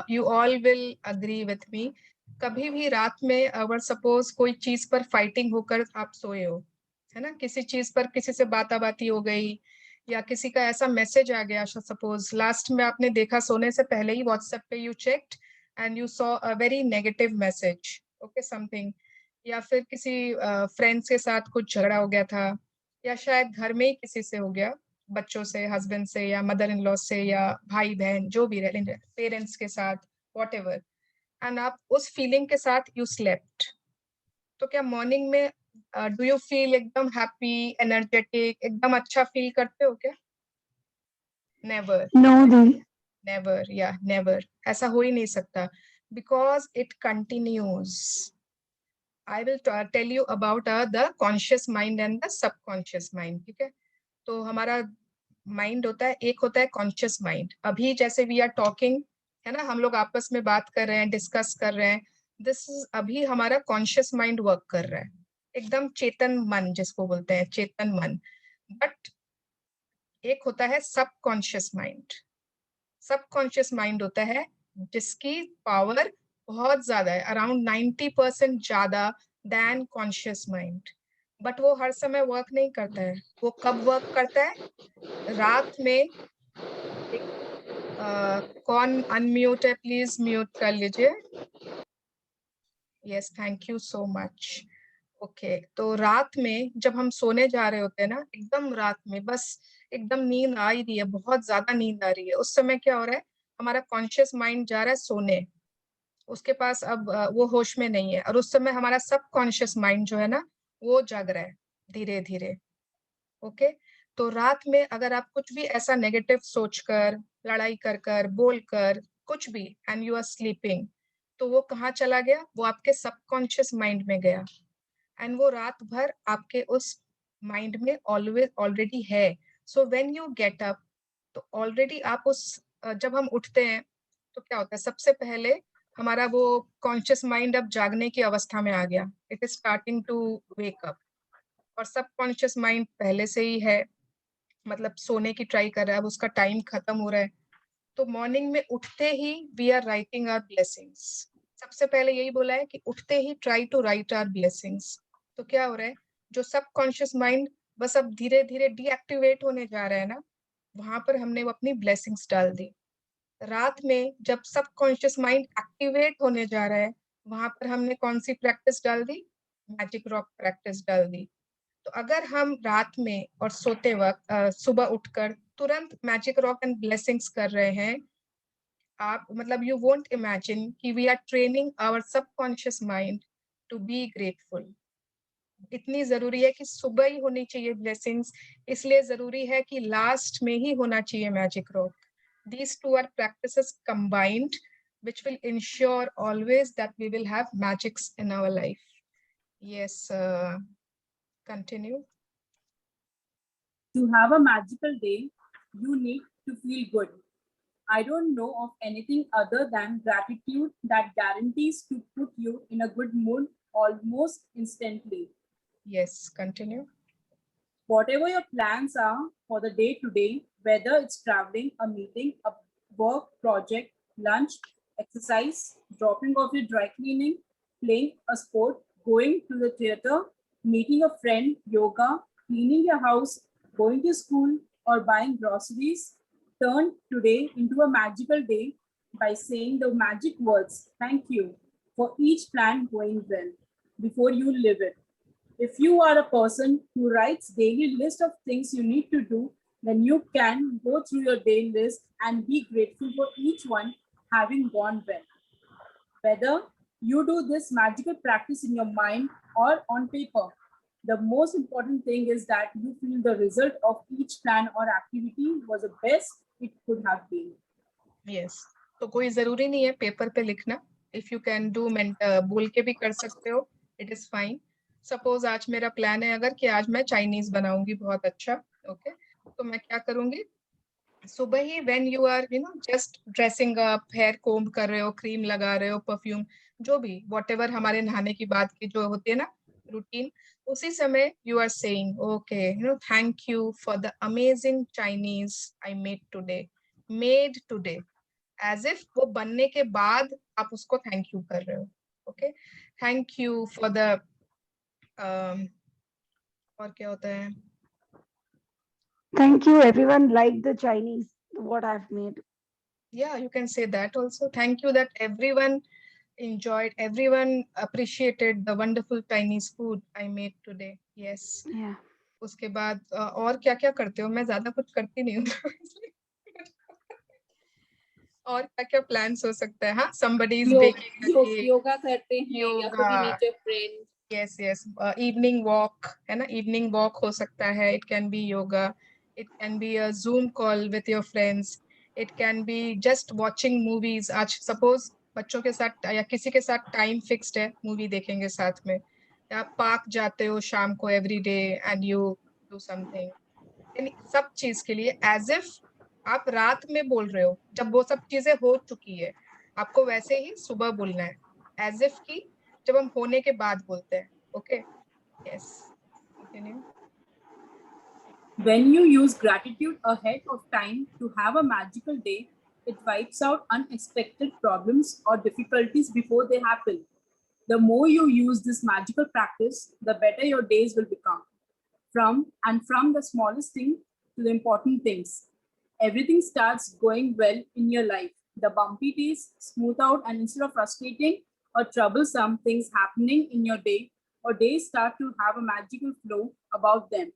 you all will agree with me, कभी भी रात में अगर suppose कोई चीज पर फाइटिंग होकर आप सोए हो, है ना, किसी चीज पर किसी से बाताबाती हो गई, या किसी का ऐसा मैसेज आ गया, सपोज लास्ट में आपने देखा सोने से पहले ही व्हाट्सएप पे you checked and you saw a very negative message, okay, something, या फिर किसी फ्रेंड्स के साथ कुछ झगड़ा हो गया था, या शायद घर में ही किसी से हो गया, बच्चों से, हस्बैंड से, या मदर इन लॉ से, या भाई बहन, जो भी रहे, पेरेंट्स के साथ, व्हाटएवर, एंड आप उस फीलिंग के साथ यू स्लेप्ट, तो क्या मॉर्निंग में डू यू फील एकदम हैप्पी, एनर्जेटिक, एकदम अच्छा फील करते हो क्या? नेवर. No, दी. नेवर, या नेवर, ऐसा हो ही नहीं सकता, because it continues. I will tell you about the conscious mind and the subconscious mind, ठीक है. तो हमारा माइंड होता है, एक होता है कॉन्शियस माइंड। अभी जैसे वी आर टॉकिंग, है ना, हम लोग आपस में बात कर रहे हैं, डिस्कस कर रहे हैं, दिस इज अभी हमारा कॉन्शियस माइंड वर्क कर रहा है, एकदम चेतन मन जिसको बोलते हैं, चेतन मन। बट एक होता है सबकॉन्शियस माइंड। सबकॉन्शियस माइंड होता है जिसकी पावर बहुत ज्यादा है, अराउंड 90% ज्यादा देन कॉन्शियस माइंड। बट वो हर समय वर्क नहीं करता है। वो कब वर्क करता है? रात में कौन अनम्यूट है, प्लीज म्यूट कर लीजिए। Yes, thank you so much. Okay, तो रात में जब हम सोने जा रहे होते हैं ना, एकदम रात में बस एकदम नींद आ ही रही है, बहुत ज्यादा नींद आ रही है, उस समय क्या हो रहा है, हमारा कॉन्शियस माइंड जा रहा है सोने, उसके पास अब वो होश में नहीं है, और उस समय हमारा सबकॉन्शियस माइंड जो है ना, वो जाग रहा है धीरे धीरे। ओके, तो रात में अगर आप कुछ भी ऐसा नेगेटिव सोचकर, लड़ाई कर कर, बोल कर, कुछ भी, एंड यू आर स्लीपिंग, तो वो कहाँ चला गया? वो आपके सबकॉन्शियस माइंड में गया, एंड वो रात भर आपके उस माइंड में ऑलवेज ऑलरेडी है। So when you get up, तो ऑलरेडी आप उस जब हम उठते हैं तो क्या होता है, सबसे पहले हमारा वो कॉन्शियस माइंड अब जागने की अवस्था में आ गया, it is starting to wake up, और सबकॉन्शियस माइंड पहले से ही है, मतलब सोने की ट्राई कर रहा है, अब उसका टाइम खत्म हो रहा है। तो मॉर्निंग में उठते ही we are writing our blessings. सबसे पहले यही बोला है कि उठते ही try to write our blessings. तो क्या हो रहा है, जो सबकॉन्शियस माइंड बस अब धीरे धीरे डीएक्टिवेट होने जा रहा है ना, वहां पर हमने वो अपनी ब्लेसिंग्स डाल दी। रात में जब सबकॉन्शियस माइंड एक्टिवेट होने जा रहा है, वहां पर हमने कौन सी प्रैक्टिस डाल दी? मैजिक रॉक प्रैक्टिस डाल दी। तो अगर हम रात में और सोते वक्त सुबह उठकर तुरंत मैजिक रॉक एंड ब्लेसिंग्स कर रहे हैं, आप मतलब यू वोंट इमेजिन कि we are training our subconscious mind to be grateful. इतनी जरूरी है कि सुबह ही होनी चाहिए ब्लेसिंग्स, इसलिए जरूरी है कि लास्ट में ही होना चाहिए magic rock. These two are practices combined which will ensure always that we will have magics in our life. Yes, continue. To have a magical day, you need to feel good. I don't know of anything other than gratitude that guarantees to put you in a good mood almost instantly. Yes, continue. Whatever your plans are for the day today, whether it's traveling, a meeting, a work project, lunch, exercise, dropping off your dry cleaning, playing a sport, going to the theater, meeting a friend, yoga, cleaning your house, going to school, or buying groceries, turn today into a magical day by saying the magic words, thank you, for each plan going well before you live it. If you are a person who writes daily list of things you need to do, then you can go through your day list and be grateful for each one having gone well. Whether you do this magical practice in your mind or on paper, the most important thing is that you feel the result of each plan or activity was the best it could have been. Yes, तो कोई जरूरी नहीं है paper पे लिखना, if you can do बोल के भी कर सकते हो, इट इज फाइन। सपोज आज मेरा प्लान है अगर कि आज मैं चाइनीज बनाऊंगी बहुत अच्छा, ओके, तो मैं क्या करूंगी, सुबह ही when you are just dressing up, hair comb कर रहे हो, क्रीम लगा रहे हो, परफ्यूम, जो भी व्हाटएवर हमारे नहाने की बात की जो होती है ना रूटीन, उसी समय you are saying okay thank you for the amazing Chinese I made today, as if वो बनने के बाद आप उसको थैंक यू कर रहे हो। Okay, thank you for the और क्या होता है, Thank you, everyone liked the Chinese, what I've made. yeah, you can say that also. Thank you that everyone enjoyed, everyone appreciated the wonderful Chinese food I made today. Yes. Yeah. उसके बाद और क्या क्या करते हो? मैं ज्यादा कुछ करती नहीं हूँ और क्या क्या प्लान्स हो सकता है? हाँ, somebody is baking a cake. Yoga करते हैं या फिर yoga, meet your friend. yes yes, evening walk है ना, evening walk हो सकता है, it can be yoga, it can be a Zoom call with your friends, it can be just watching movies. आज suppose बच्चों के साथ या किसी के साथ टाइम फिक्स्ड है, मूवी देखेंगे साथ में, या पार्क जाते हो शाम को every day and you do something, सब चीज के लिए एज इफ आप रात में बोल रहे हो, जब वो सब चीजें हो चुकी है, आपको वैसे ही सुबह बोलना है, एज इफ की जब हम होने के बाद बोलते हैं. Okay, yes, continue. When you use gratitude ahead of time to have a magical day, it wipes out unexpected problems or difficulties before they happen. The more you use this magical practice, the better your days will become. From the smallest thing to the important things, everything starts going well in your life. The bumpy days smooth out, and instead of frustrating or troublesome things happening in your day, or days start to have a magical flow about them,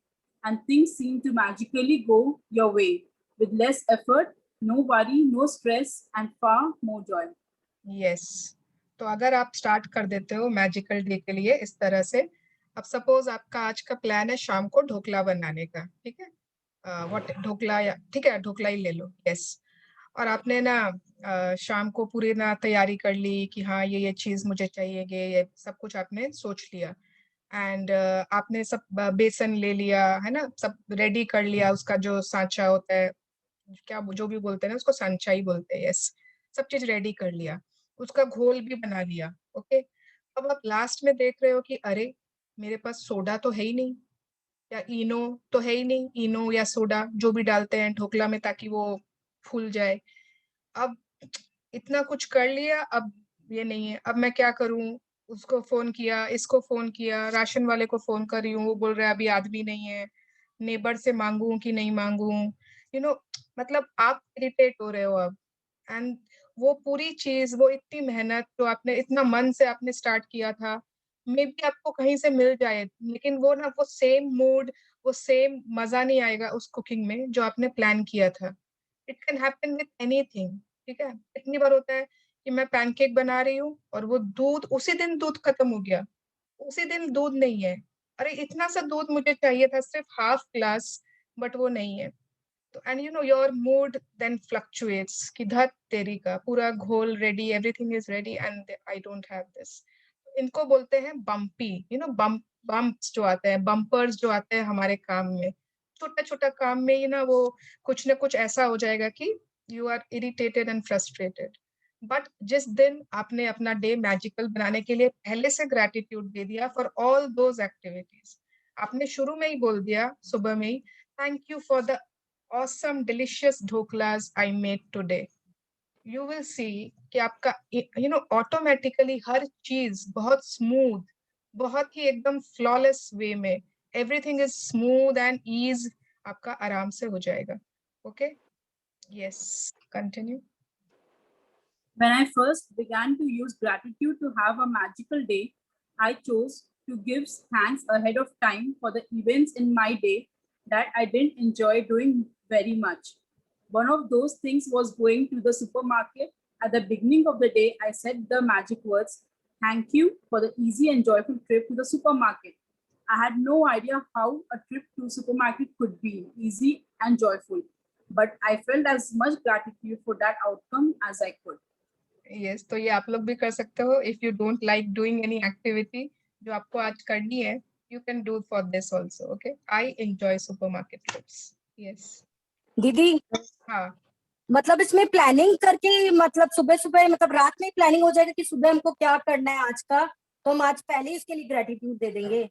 and things seem to magically go your way with less effort, no worry, no stress, and far more joy. Yes, तो अगर आप start कर देते हो magical day के लिए इस तरह से, अब सपोज आपका आज का प्लान है शाम को ढोकला बनाने का, ठीक है, व्हाट ढोकला, या ठीक है ढोकला ही ले लो, यस. और आपने ना शाम को पूरी ना तैयारी कर ली कि हाँ ये चीज मुझे चाहिए, ये सब कुछ आपने सोच लिया, एंड आपने सब बेसन ले लिया है ना, सब रेडी कर लिया, उसका जो सांचा होता है, क्या जो भी बोलते हैं ना उसको सांचा ही बोलते हैं, यस, सब चीज रेडी कर लिया, उसका घोल भी बना लिया. ओके, अब आप लास्ट में देख रहे हो कि अरे मेरे पास सोडा तो है ही नहीं, या इनो तो है ही नहीं, इनो या सोडा जो भी डालते हैं ढोकला में ताकि वो फूल जाए. अब इतना कुछ कर लिया, अब ये नहीं है, अब मैं क्या करूं, उसको फोन किया, इसको फोन किया, राशन वाले को फोन कर रही हूँ, वो बोल रहा है अभी आदमी नहीं है, नेबर से मांगू कि नहीं मांगू, मतलब आप इरिटेट हो रहे हो अब. एंड वो पूरी चीज, वो इतनी मेहनत जो आपने इतना मन से आपने स्टार्ट किया था, मे बी आपको कहीं से मिल जाए, लेकिन वो ना वो सेम मूड, वो सेम मजा नहीं आएगा उस कुकिंग में जो आपने प्लान किया था. It can happen with anything, ठीक है. इतनी बार होता है कि मैं पैनकेक बना रही हूँ और वो दूध, उसी दिन दूध खत्म हो गया, उसी दिन दूध नहीं है, अरे इतना सा दूध मुझे चाहिए था, सिर्फ हाफ ग्लास, बट वो नहीं है. तो and your mood then fluctuates कि धत तेरी का, पूरा घोल ready, everything is ready and I don't have this. इनको बोलते हैं बम्पी, बम्प्स जो आते हैं, बम्पर्स जो आते हैं हमारे काम में, छोटा छोटा काम में ही ना वो कुछ ना कुछ ऐसा हो जाएगा कि you are irritated and frustrated. But जिस दिन आपने अपना डे मैजिकल बनाने के लिए पहले से ग्रेटिट्यूड दे दिया फॉर ऑल दोज एक्टिविटीज, आपने शुरू में ही बोल दिया सुबह में ही, thank you for the awesome delicious dhoklas I made today, you will see कि आपका ऑटोमेटिकली हर चीज बहुत स्मूथ, बहुत ही एकदम फ्लॉलेस वे में, everything is smooth and ease, आपका आराम से हो जाएगा. Okay, yes, continue. When I first began to use gratitude to have a magical day, I chose to give thanks ahead of time for the events in my day that I didn't enjoy doing very much. One of those things was going to the supermarket. At the beginning of the day, I said the magic words, "Thank you for the easy and joyful trip to the supermarket." I had no idea how a trip to supermarket could be easy and joyful, but I felt as much gratitude for that outcome as I could. Yes, तो ये आप लोग भी कर सकते हो. If you don't like doing any activity जो आपको आज करनी है, you can do for this also. Okay, I enjoy supermarket trips. Yes. दीदी, हाँ, मतलब इसमें प्लानिंग करके, मतलब सुबह सुबह, मतलब रात में प्लानिंग हो जाएगी कि सुबह हमको क्या करना है आज का, तो हम आज पहले ही इसके लिए ग्रेटिट्यूड दे देंगे.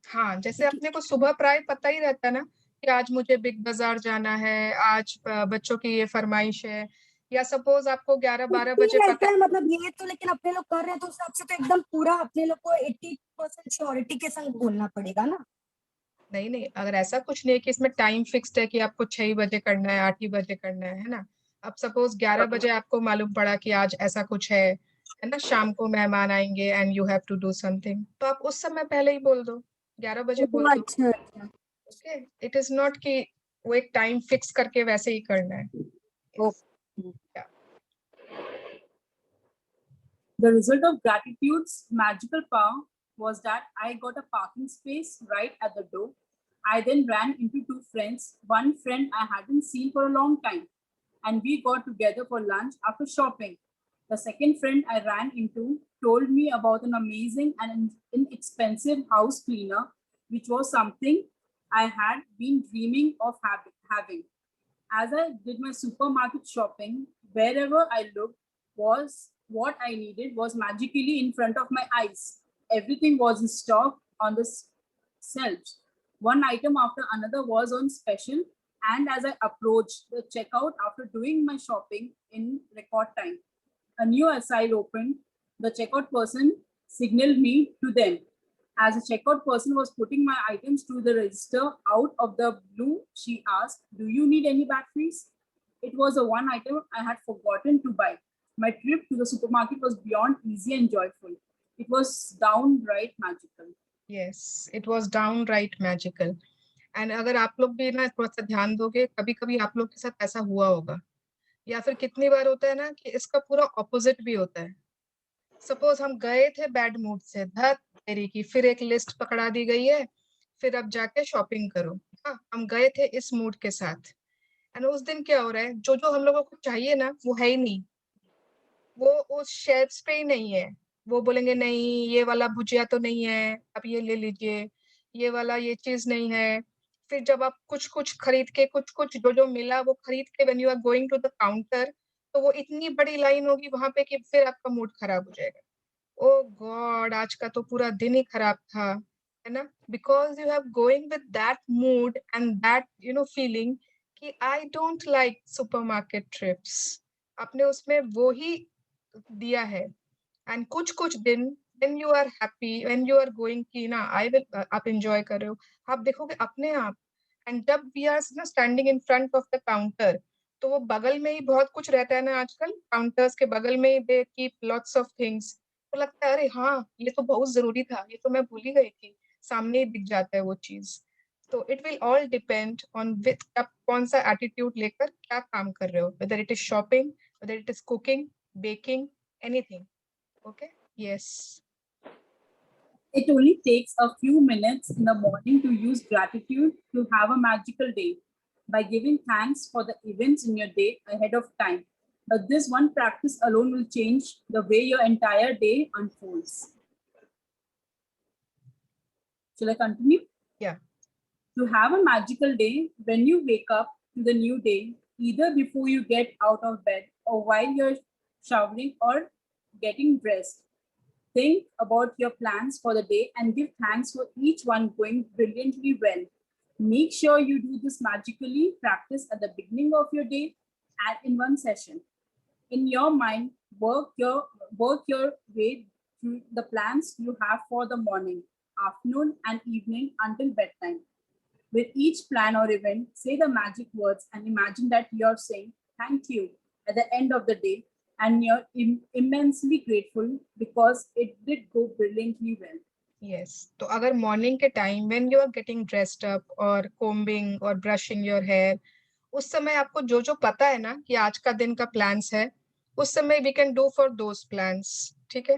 हाँ, जैसे अपने को सुबह प्राय पता ही रहता है ना कि आज मुझे बिग बाजार जाना है, आज बच्चों की ये फरमाइश है, या सपोज आपको 11-12 बजे पता है, मतलब ये तो, लेकिन अपने लोग कर रहे हैं तो उस हिसाब से तो एकदम पूरा अपने लोग को 80% श्योरिटी के संग बोलना पड़ेगा ना. नहीं, अगर ऐसा कुछ नहीं है कि इसमें टाइम फिक्स्ड है कि आपको 6 बजे करना है, 8 ही बजे करना है ना. अब सपोज 11 बजे आपको मालूम पड़ा कि आज ऐसा कुछ है ना, शाम को मेहमान आएंगे and you have to do something, तो आप उस समय पहले ही बोल दो, 11 बजे बोल दो. अच्छा. ओके, इट इज नॉट कि वो एक टाइम फिक्स करके वैसे ही करना है. The result of gratitude's magical power was that I got a parking space right at the door. I then ran into two friends, one friend I hadn't seen for a long time, and we got together for lunch after shopping. The second friend I ran into told me about an amazing and inexpensive house cleaner, which was something I had been dreaming of having. As I did my supermarket shopping, wherever I looked was what I needed was magically in front of my eyes. Everything was in stock on the shelves. One item after another was on special, and as I approached the checkout after doing my shopping in record time, a new aisle opened. The checkout person signaled me to them. As the checkout person was putting my items to the register, out of the blue, she asked, "Do you need any batteries?" It was the one item I had forgotten to buy. My trip to the supermarket was beyond easy and joyful. It was downright magical. Yes, it was downright magical. And अगर आप लोग भी ना थोड़ा सा ध्यान दोगे, कभी कभी आप लोग के साथ ऐसा हुआ होगा, या फिर कितनी बार होता है ना कि इसका पूरा ऑपोजिट भी होता है। सपोज हम गए थे बैड मूड से, धत तेरी की, फिर एक लिस्ट पकड़ा दी गई है, फिर अब जाके शॉपिंग करो। हाँ, हम गए थे इस मूड के साथ, एंड उस दिन क्या हो रहा है, जो जो हम लोगों को चाहिए ना वो है ही नहीं, वो उस शेल्फ्स पे ही नहीं है। वो बोलेंगे नहीं, ये वाला भुजिया तो नहीं है, आप ये ले लीजिए, ये वाला ये चीज नहीं है। फिर जब आप कुछ कुछ खरीद के, कुछ कुछ जो जो मिला वो खरीद के, when you are going to the counter, तो वो इतनी बड़ी लाइन होगी वहां पे कि फिर आपका मूड खराब हो जाएगा। ओ गॉड, आज का तो पूरा दिन ही खराब था, है ना, because you have going with that mood and that feeling कि I don't like supermarket trips. आपने उसमें वो ही दिया है। एंड कुछ कुछ दिन when you are happy, when you are going कि ना I will आप enjoy कर रहे हो, आप देखोगे अपने आप। एंड जब we are ना standing in front of the counter, तो वो बगल में ही बहुत कुछ रहता है ना आजकल, काउंटर्स के बगल में ही they keep lots of things, तो लगता है अरे हाँ ये तो बहुत जरूरी था, ये तो मैं भूल ही गई थी, सामने ही दिख जाता है वो चीज। तो it will all depend on with आप कौन सा एटीट्यूड लेकर क्या काम कर रहे हो, whether it is shopping, whether it is cooking, baking, anything. Okay, yes. It only takes a few minutes in the morning to use gratitude to have a magical day by giving thanks for the events in your day ahead of time. But this one practice alone will change the way your entire day unfolds. Shall I continue? Yeah. To have a magical day, when you wake up to the new day, either before you get out of bed or while you're showering or getting dressed, think about your plans for the day and give thanks for each one going brilliantly well. Make sure you do this magically practice at the beginning of your day and in one session. In your mind, work your way through the plans you have for the morning, afternoon, and evening until bedtime. With each plan or event, say the magic words and imagine that you're saying thank you at the end of the day, and you're immensely grateful because it did go brilliantly well. Yes, तो अगर morning के time when you are getting dressed up और combing और brushing your hair, उस समय आपको जो जो पता है ना कि आज का दिन का प्लान्स है, उस समय we can do for those plans, ठीक है।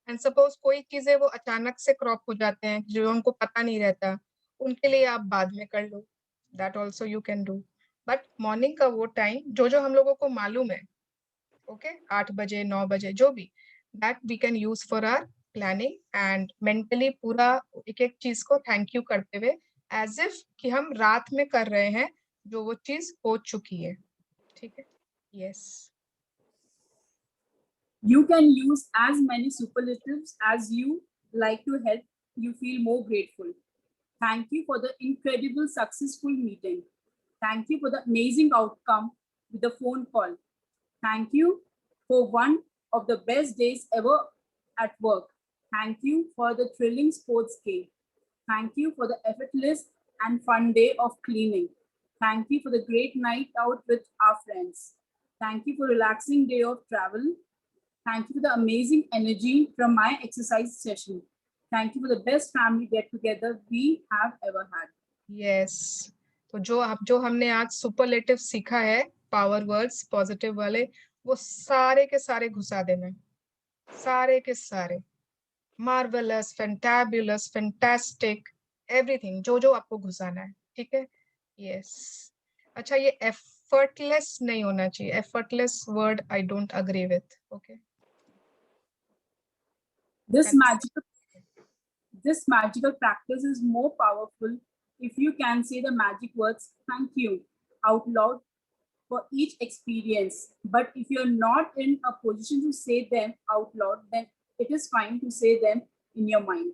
एंड सपोज कोई चीजें वो अचानक से क्रॉप हो जाते हैं जो उनको पता नहीं रहता, उनके लिए आप बाद में कर लो, that also you can do. But morning का वो टाइम जो जो हम लोगों को मालूम है, ओके 8 बजे 9 बजे जो भी, that we can use for our planning and mentally पूरा एक एक चीज को थैंक यू करते हुए एज इफ कि हम रात में कर रहे हैं जो वो चीज हो चुकी है, ठीक है। Yes, You can use as many superlatives as you like to help you feel more grateful. Thank you for the incredible successful meeting. Thank you for the amazing outcome with the phone call. Thank you for one of the best days ever at work. Thank you for the thrilling sports game. Thank you for the effortless and fun day of cleaning. Thank you for the great night out with our friends. Thank you for relaxing day of travel. Thank you for the amazing energy from my exercise session. Thank you for the best family get together we have ever had. Yes. तो जो हमने आज superlative सीखा है, power words positive वाले, वो सारे के सारे घुसा देना, सारे के सारे, मार्वेलस, फैंटाबुलस, फैंटास्टिक, एवरीथिंग, जो जो आपको घुसाना है, ठीक है। यस, अच्छा ये एफर्टलेस नहीं होना चाहिए, effortless word I don't agree with, okay. This magical practice is more powerful if you can say the magic words thank you out loud for each experience. But if you're not in a position to say them out loud, then it is fine to say them in your mind.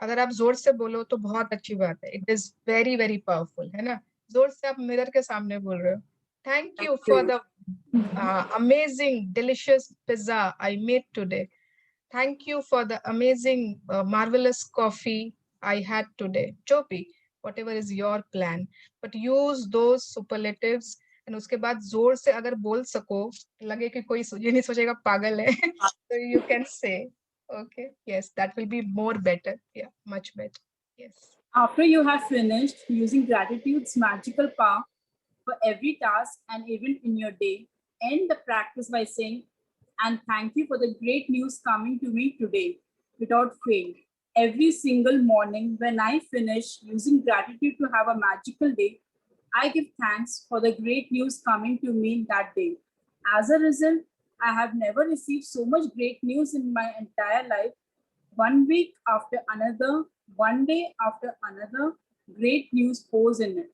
अगर आप जोर से बोलो तो बहुत अच्छी बात है. It is very very powerful, है ना? जोर से आप मिरर के सामने बोल रहे हो. Thank you for the amazing delicious pizza I made today. Thank you for the amazing marvelous coffee I had today. Chopi, whatever is your plan, but use those superlatives. And उसके बाद जोर से अगर बोल सको, लगे कि कोई ये नहीं सोचेगा पागल है, so you can say, okay, yes, that will be more better. Yeah, much better. Yes. After you have finished using gratitude's magical power for every task and even in your day, end the practice by saying, and thank you for the great news coming to me today without fail. Every single morning when I finish using gratitude to have a magical day, I give thanks for the great news coming to me that day. As a result, I have never received so much great news in my entire life. One week after another, one day after another, great news pours in it.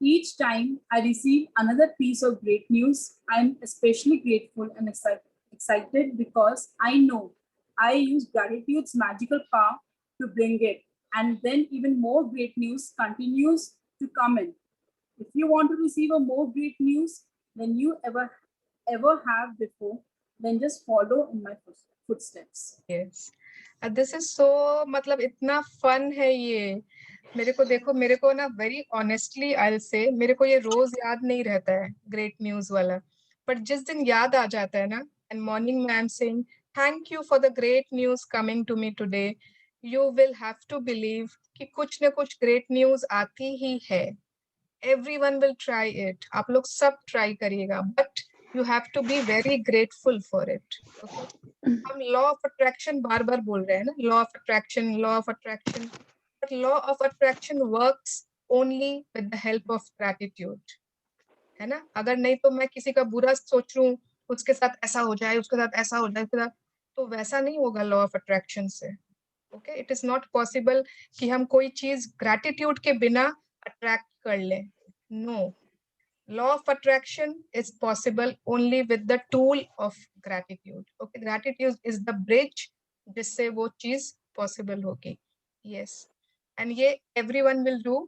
Each time I receive another piece of great news, I'm especially grateful and excited because I know I use gratitude's magical power to bring it. And then even more great news continues to come in. If you want to receive a more great news than you ever have before, then just follow in my footsteps. Yes. This is so, मतलब इतना fun है ये. मेरे को देखो, मेरे को ना very honestly I'll say, मेरे को ये रोज याद नहीं रहता है great news वाला. But जिस दिन याद आ जाता है ना, and morning में I'm saying, thank you for the great news coming to me today. You will have to believe कि कुछ न कुछ great news आती ही है. Everyone will try it. आप लोग सब try करिएगा. But you have to be very grateful for it. Okay? हम लॉ ऑफ अट्रैक्शन बार बार बोल रहे हैं ना, law of attraction, but law of attraction works only with the help of gratitude, है ना? अगर नहीं तो मैं किसी का बुरा सोच लूं, उसके साथ ऐसा हो जाए, उसके साथ ऐसा हो जाए, तो वैसा नहीं होगा लॉ ऑफ अट्रैक्शन से. Okay, it is not possible कि हम कोई चीज ग्रैटिट्यूड के बिना अट्रैक्ट कर लें. No, law of attraction is possible only with the tool of gratitude. Okay, gratitude is the bridge जिससे वो चीज possible होगी. Yes, and ये everyone will do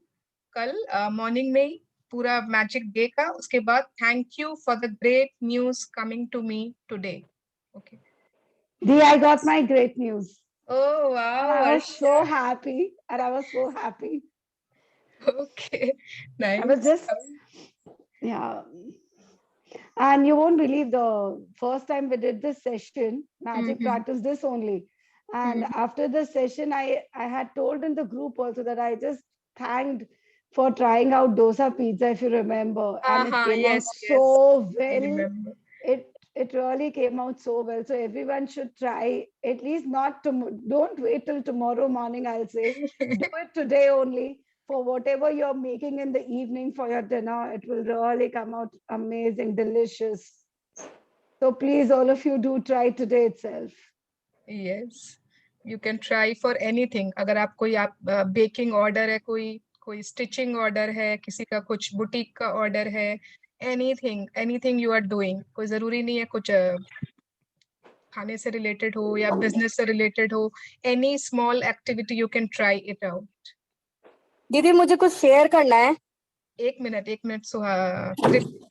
कल morning में ही पूरा magic day का. उसके बाद thank you for the great news coming to me today. Okay. Dee, I got my great news. Oh wow! I was so happy, and I was so happy. Okay, nice. I was just. Yeah. And you won't believe the first time we did this session, magic practice this only. And after the session, I had told in the group also that I just thanked for trying out dosa pizza, if you remember. And it came out so well. It really came out so well. So everyone should try, at least not tomorrow. Don't wait till tomorrow morning, I'll say. Do it today only. For whatever you're making in the evening for your dinner, it will really come out amazing, delicious. So please, all of you do try today itself. Yes, you can try for anything. अगर आप कोई baking order है, कोई stitching order है, किसी का कुछ boutique का order है, anything you are doing. कोई जरूरी नहीं है कुछ खाने से related हो या business से related हो. Any small activity you can try it out. दीदी मुझे कुछ शेयर करना है. एक मिनट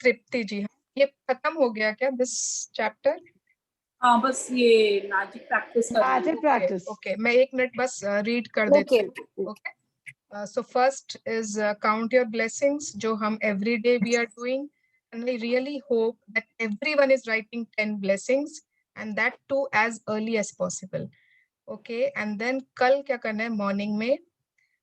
तृप्ति जी, ये खत्म हो गया क्या दिस चैप्टर? हाँ, बस ये मैजिक प्रैक्टिस. ओके, मैं एक मिनट बस रीड कर देती हूँ. Okay, so first is count your blessings, जो हम every day we are doing, and I really hope that everyone is writing 10 blessings and that too as early as possible. Okay, and then कल क्या करना है morning में,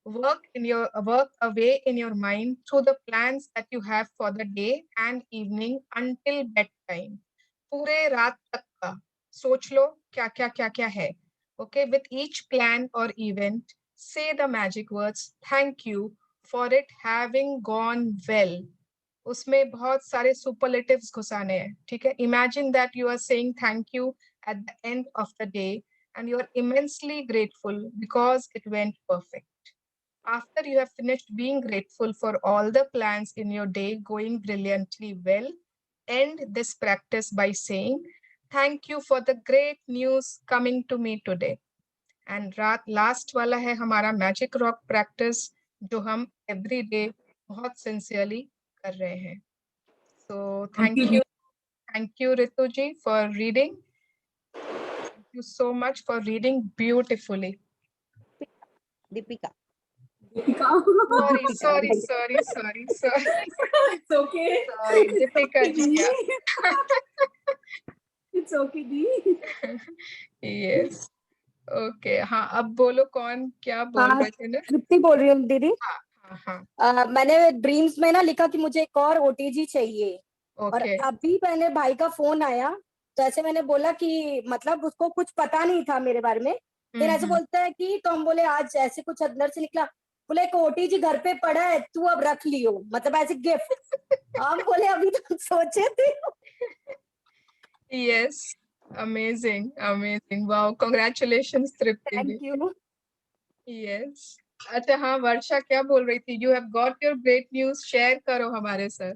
work away in your mind through the plans that you have for the day and evening until bedtime. पूरे रात तक का सोच लो क्या है. Okay, with each plan or event, say the magic words thank you for it having gone well. उसमें बहुत सारे superlatives घुसाने हैं, ठीक है? Imagine that you are saying thank you at the end of the day and you are immensely grateful because it went perfect. After you have finished being grateful for all the plans in your day going brilliantly well, end this practice by saying, thank you for the great news coming to me today. And last वाला है हमारा magic rock practice जो हम every day बहुत sincerely कर रहे हैं. So thank you Ritu ji for reading. Thank you so much for reading beautifully. Deepika. Sorry. It's okay. Sorry, Deepika ji. It's okay, Dee. Yes. Okay. हाँ, अब बोलो कौन क्या बोल रहे थे ना? तृप्ति बोल रही हूँ दीदी. हाँ. मैंने ड्रीम्स में ना लिखा कि मुझे एक और ओटीजी चाहिए. और अभी मैंने भाई का फोन आया तो ऐसे मैंने बोला कि मतलब उसको कुछ पता नहीं था मेरे बारे में. फिर ऐसे बोलता है कि तो हम बोले आज ऐसे कुछ अंदर से निकला. बोले एक ओटीजी घर पे पड़ा है तू अब रख लियो, मतलब ऐसे गिफ्ट. हम बोले अभी तो सोचे थे. Yes, amazing. Wow, congratulations Tripti. Thank you. Yes. अच्छा हाँ, वर्षा क्या बोल रही थी? You have got your great news. Share करो हमारे साथ.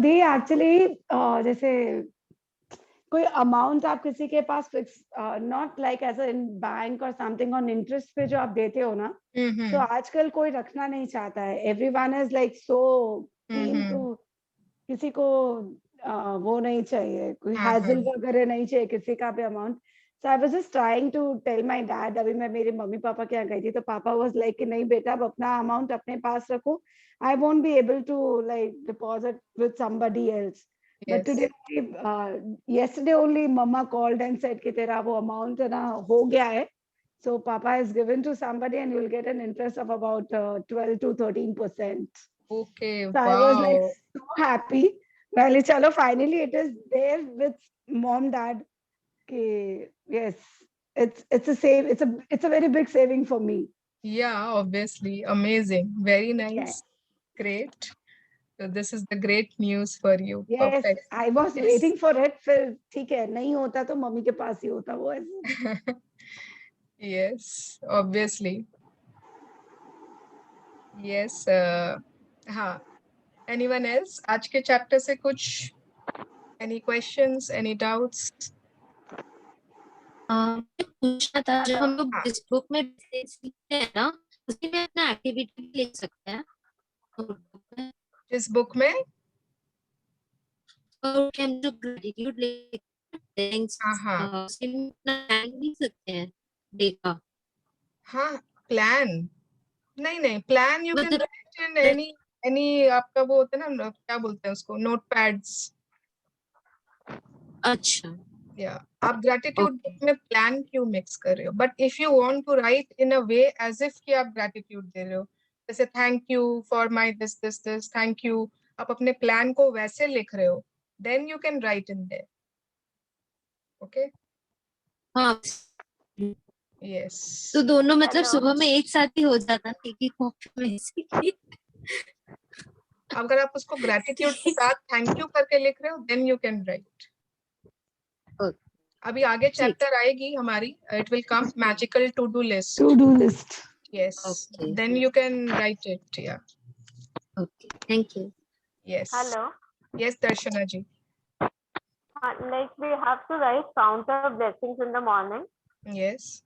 They actually जैसे कोई अमाउंट आप किसी के पास fix not like as in bank और समथिंग ऑन इंटरेस्ट पे जो आप देते हो ना, तो आजकल कोई रखना नहीं चाहता है. Everyone is like so keen to, किसी को वो नहीं चाहिए, कोई हैजल वगैरह नहीं चाहिए किसी का भी amount. So I was just trying to tell my dad. अभी मैं मेरे मम्मी पापा के यहाँ गई थी तो पापा वाज लाइक कि नहीं बेटा अब अपना अमाउंट अपने पास रखो. I won't be able to like deposit with somebody else. But today, yesterday only, Mama called and said कि तेरा वो amount है ना हो गया है. So Papa has given to somebody and you'll get an interest of about 12 to 13%. Okay, so wow. I was like so happy. Well, chalo, finally it is there with mom, dad. Okay, yes, it's a save. It's a very big saving for me. Yeah, obviously, amazing, very nice, yeah. Great. So this is the great news for you. Yes, perfect. I was waiting for it. फिर ठीक है, नहीं होता तो mummy के पास ही होता वो ऐसे. Yes, obviously. Yes. हाँ. Anyone else? आज के चैप्टर से कुछ? Any questions? Any doubts? पूछना था, जब हम लोग इस बुक में सीखते हैं ना, उसमें में अपना एक्टिविटी लिख सकते हैं. इस बुक में हम जो ग्रेटिट्यूड लिखते हैं डे का. हाँ, प्लान नहीं plan you can write in any आपका वो होता है ना, क्या बोलते हैं उसको, नोटपैड्स. अच्छा, या आप ग्रेटिट्यूड बुक में प्लान क्यों मिक्स कर रहे हो? But if you want to write in a way as if कि आप ग्रेटिट्यूड दे रहे हो, जैसे thank you for my this, thank you, आप अपने प्लान को वैसे लिख रहे हो, then you can write in there. Okay. हाँ. यस. तो दोनों मतलब सुबह में एक साथ ही हो जाता है एक कॉपी में. अगर आप उसको ग्रेटिट्यूड के साथ थैंक यू करके लिख रहे हो, देन यू कैन राइट. अभी आगे चैप्टर आएगी हमारी, it will come magical to do list. Yes. Okay. Then you can write it. Yeah. Okay. Thank you. Yes. Hello. Yes, Darshana ji. Like we have to write count our blessings in the morning. Yes.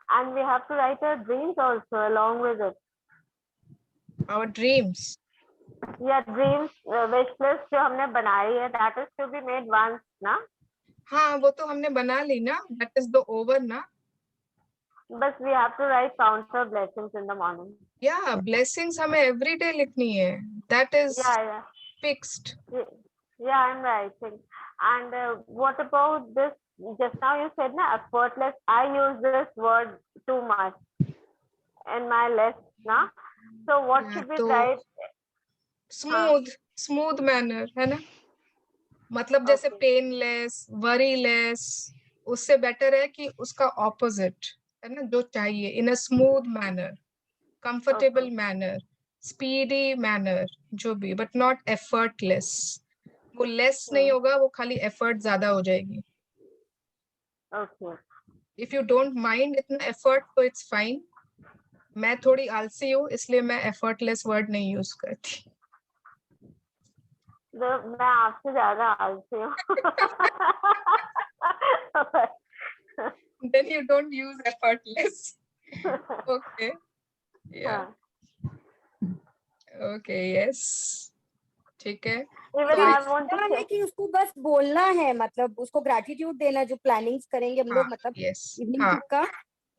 And we have to write our dreams also along with it. Our dreams. Yeah, dreams, wish list जो हमने बनाई है, that is to be made once, ना? हाँ, वो तो हमने बना ली ना. That is the over ना. But we have to write count our blessings in the morning. Yeah, blessings हमें every day लिखनी है. That is fixed. Yeah, I'm writing. And what about this? Just now you said na effortless. I use this word too much in my list, na? So what should we write? Smooth manner, है ना? मतलब जैसे painless, worryless, उससे better है कि उसका opposite, है ना, जो चाहिए, in a smooth manner, comfortable manner, speedy manner, जो भी, but not effortless. वो less नहीं होगा, वो खाली effort ज़्यादा हो जाएगी. Okay. If you don't mind इतना effort, तो it's fine. मैं थोड़ी आलसी हूँ, इसलिए मैं एफर्टलेस वर्ड नहीं यूज करती। मैं आपसे ज्यादा आलसी हूँ। Then you don't use effortless. Okay. Yeah. Okay. Yes. ठीक है। Even I want to है कि उसको बस बोलना है, मतलब उसको ग्रैटिट्यूड देना, जो प्लानिंग्स करेंगे हम लोग, मतलब इवनिंग ट्रिप का।